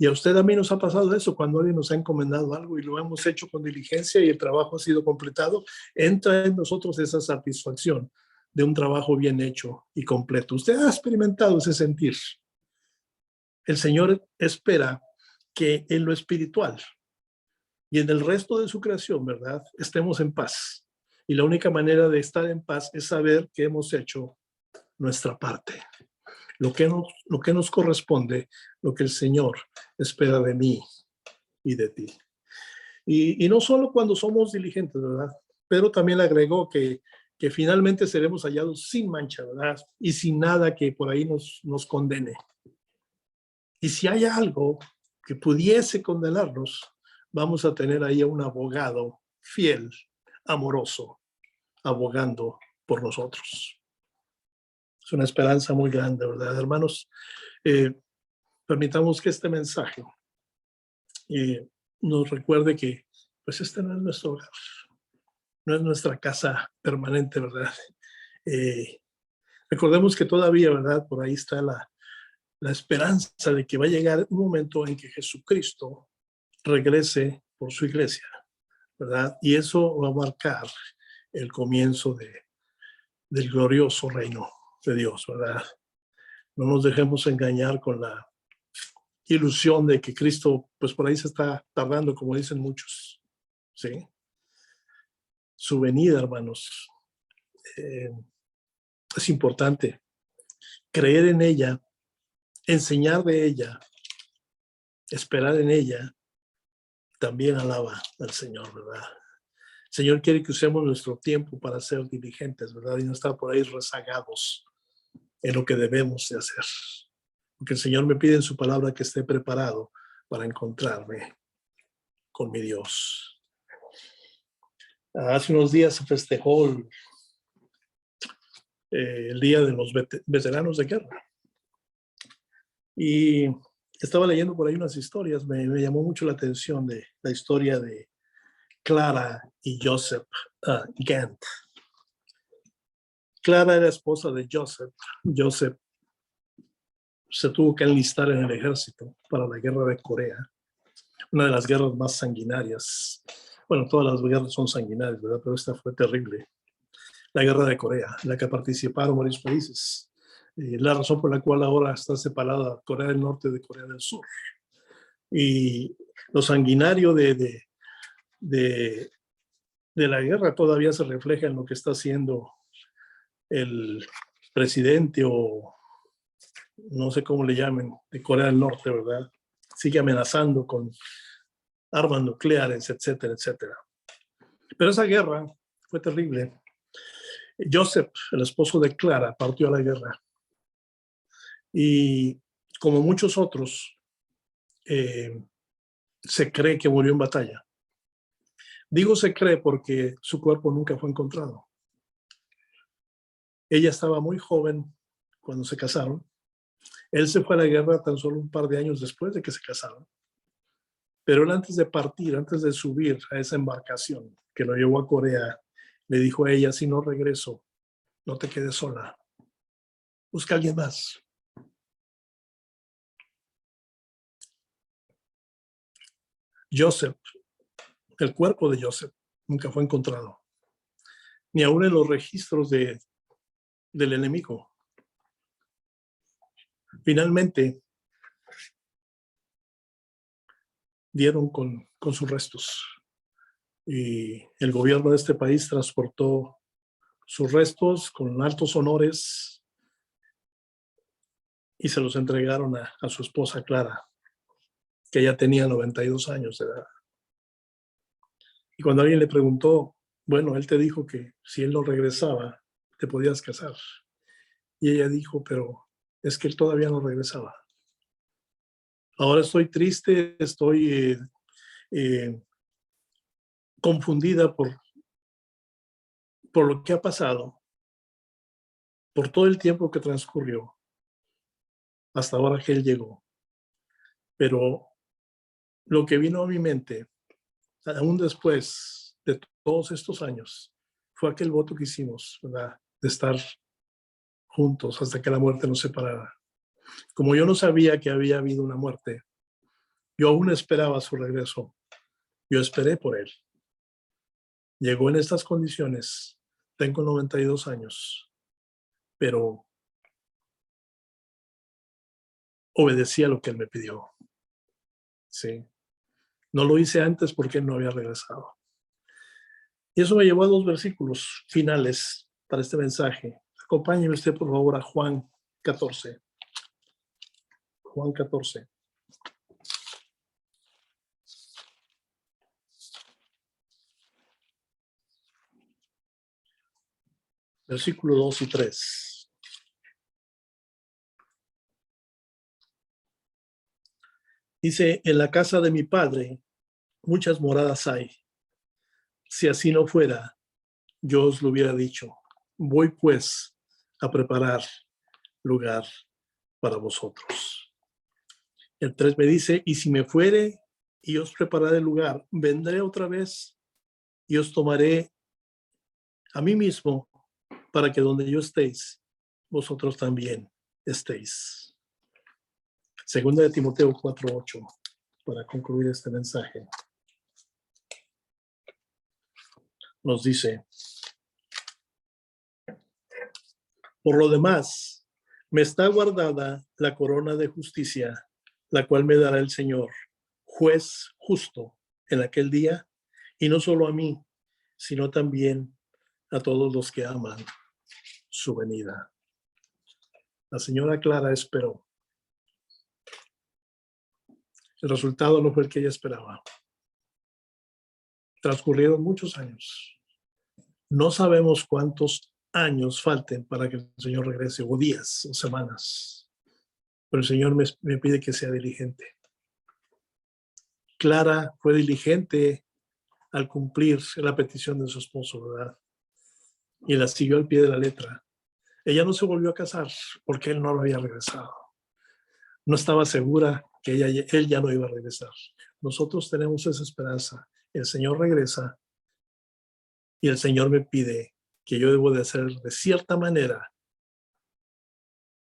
Speaker 1: Y a usted, a mí nos ha pasado eso, cuando alguien nos ha encomendado algo y lo hemos hecho con diligencia y el trabajo ha sido completado, entra en nosotros esa satisfacción de un trabajo bien hecho y completo. Usted ha experimentado ese sentir. El Señor espera que en lo espiritual y en el resto de su creación, ¿verdad?, estemos en paz. Y la única manera de estar en paz es saber que hemos hecho nuestra parte. Lo que nos corresponde, lo que el Señor espera de mí y de ti. Y no solo cuando somos diligentes, ¿verdad? Pero también agregó que finalmente seremos hallados sin mancha, ¿verdad? Y sin nada que por ahí nos condene. Y si hay algo que pudiese condenarnos, vamos a tener ahí a un abogado fiel, amoroso, abogando por nosotros. Es una esperanza muy grande, ¿verdad, hermanos? Permitamos que este mensaje nos recuerde que pues este no es nuestro hogar, no es nuestra casa permanente, ¿verdad? Recordemos que todavía, ¿verdad? Por ahí está la esperanza de que va a llegar un momento en que Jesucristo regrese por su iglesia, ¿verdad? Y eso va a marcar el comienzo del glorioso reino de Dios, ¿verdad? No nos dejemos engañar con la ilusión de que Cristo, pues por ahí se está tardando, como dicen muchos, ¿sí? Su venida, hermanos, es importante. Creer en ella, enseñar de ella, esperar en ella, también alaba al Señor, ¿verdad? El Señor quiere que usemos nuestro tiempo para ser diligentes, ¿verdad? Y no estar por ahí rezagados en lo que debemos de hacer. Porque el Señor me pide en su palabra que esté preparado para encontrarme con mi Dios. Hace unos días se festejó el Día de los Veteranos de Guerra. Y estaba leyendo por ahí unas historias, me llamó mucho la atención de la historia de Clara y Joseph Gantt. Clara era esposa de Joseph. Joseph se tuvo que enlistar en el ejército para la guerra de Corea, una de las guerras más sanguinarias. Bueno, todas las guerras son sanguinarias, ¿verdad? Pero esta fue terrible. La guerra de Corea, en la que participaron varios países. La razón por la cual ahora está separada Corea del Norte de Corea del Sur. Y lo sanguinario de la guerra todavía se refleja en lo que está haciendo el presidente o no sé cómo le llamen, de Corea del Norte, ¿verdad? Sigue amenazando con armas nucleares, etcétera, etcétera. Pero esa guerra fue terrible. Joseph, el esposo de Clara, partió a la guerra. Y como muchos otros, se cree que murió en batalla. Digo se cree porque su cuerpo nunca fue encontrado. Ella estaba muy joven cuando se casaron Él se fue a la guerra tan solo un par de años después de que se casaron. Pero él antes de partir, antes de subir a esa embarcación que lo llevó a Corea, le dijo a ella, si no regreso, no te quedes sola. Busca a alguien más. Joseph, el cuerpo de Joseph, nunca fue encontrado, ni aún en los registros del enemigo. Finalmente, dieron con sus restos y el gobierno de este país transportó sus restos con altos honores y se los entregaron a su esposa Clara, que ya tenía 92 años de edad. Y cuando alguien le preguntó, bueno, él te dijo que si él no regresaba, te podías casar. Y ella dijo, pero es que él todavía no regresaba. Ahora estoy triste, estoy confundida por lo que ha pasado, por todo el tiempo que transcurrió, hasta ahora que él llegó. Pero lo que vino a mi mente, aún después de todos estos años, fue aquel voto que hicimos, ¿verdad? De estar juntos hasta que la muerte nos separara. Como yo no sabía que había habido una muerte, yo aún esperaba su regreso. Yo esperé por él. Llegó en estas condiciones. Tengo 92 años, pero obedecí a lo que él me pidió. Sí. No lo hice antes porque él no había regresado. Y eso me llevó a 2 versículos finales para este mensaje. Acompáñeme usted, por favor, a Juan 14. Juan 14. Versículo 2 y 3. Dice, en la casa de mi padre muchas moradas hay. Si así no fuera, yo os lo hubiera dicho. Voy pues a preparar lugar para vosotros. El 3 me dice, y si me fuere y os prepararé el lugar, vendré otra vez y os tomaré a mí mismo para que donde yo estéis, vosotros también estéis. Segunda de Timoteo 4:8, para concluir este mensaje. Nos dice, por lo demás, me está guardada la corona de justicia, la cual me dará el Señor, juez justo, en aquel día, y no solo a mí, sino también a todos los que aman su venida. La señora Clara esperó. El resultado no fue el que ella esperaba. Transcurrieron muchos años. No sabemos cuántos años falten para que el Señor regrese, o días o semanas. Pero el Señor me pide que sea diligente. Clara fue diligente al cumplir la petición de su esposo, ¿verdad? Y la siguió al pie de la letra. Ella no se volvió a casar porque él no lo había regresado. No estaba segura que él ya no iba a regresar. Nosotros tenemos esa esperanza. El Señor regresa y el Señor me pide que yo debo de hacer de cierta manera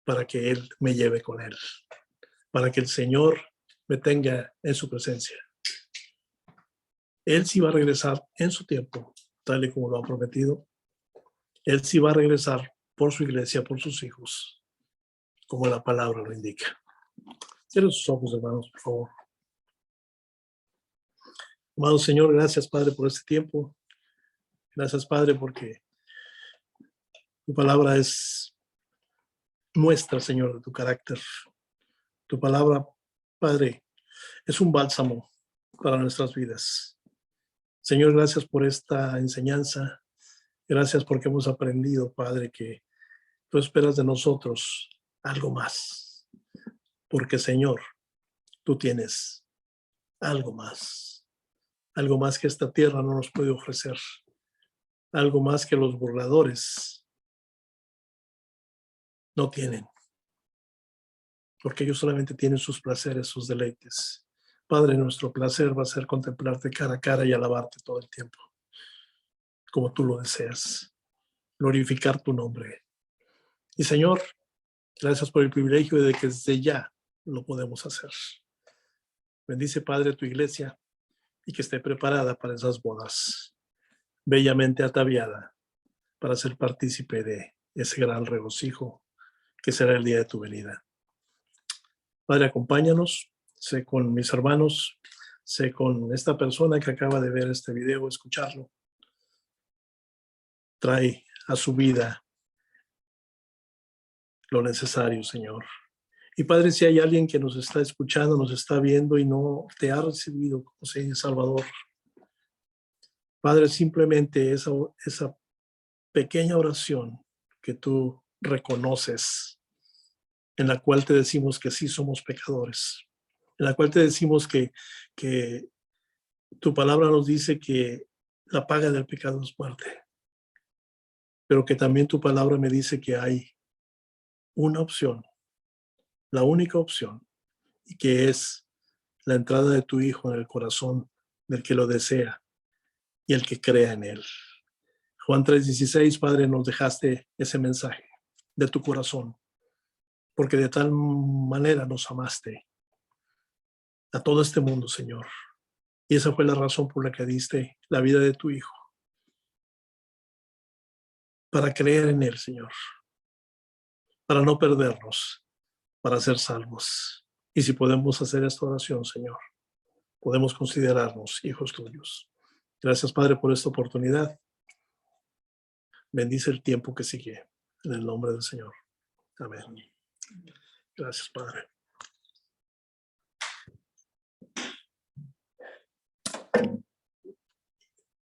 Speaker 1: para que Él me lleve con Él, para que el Señor me tenga en su presencia. Él sí va a regresar en su tiempo, tal y como lo ha prometido. Él sí va a regresar por su iglesia, por sus hijos, como la palabra lo indica. Cierren sus ojos, hermanos, por favor. Amado Señor, gracias, Padre, por este tiempo. Gracias, Padre, porque tu palabra es muestra, Señor, de tu carácter. Tu palabra, Padre, es un bálsamo para nuestras vidas. Señor, gracias por esta enseñanza. Gracias porque hemos aprendido, Padre, que tú esperas de nosotros algo más. Porque, Señor, tú tienes algo más. Algo más que esta tierra no nos puede ofrecer. Algo más que los burladores no tienen. porque ellos solamente tienen sus placeres, sus deleites. Padre, nuestro placer va a ser contemplarte cara a cara y alabarte todo el tiempo, como tú lo deseas, glorificar tu nombre. Y Señor, gracias por el privilegio de que desde ya lo podemos hacer. Bendice, Padre, tu iglesia y que esté preparada para esas bodas, bellamente ataviada, para ser partícipe de ese gran regocijo que será el día de tu venida. Padre, acompáñanos, sé con mis hermanos, sé con esta persona que acaba de ver este video, escucharlo. Trae a su vida lo necesario, Señor. Y Padre, si hay alguien que nos está escuchando, nos está viendo y no te ha recibido como Señor Salvador, Padre, simplemente esa pequeña oración que tú reconoces, en la cual te decimos que sí somos pecadores, en la cual te decimos que tu palabra nos dice que la paga del pecado es muerte, pero que también tu palabra me dice que hay una opción, la única opción, y que es la entrada de tu Hijo en el corazón del que lo desea y el que crea en él. Juan 3:16, Padre, nos dejaste ese mensaje de tu corazón, porque de tal manera nos amaste a todo este mundo, Señor. Y esa fue la razón por la que diste la vida de tu Hijo, para creer en él, Señor, para no perdernos, para ser salvos. Y si podemos hacer esta oración, Señor, podemos considerarnos hijos tuyos. Gracias, Padre, por esta oportunidad. Bendice el tiempo que sigue. En el nombre del Señor. Amén. Gracias, Padre.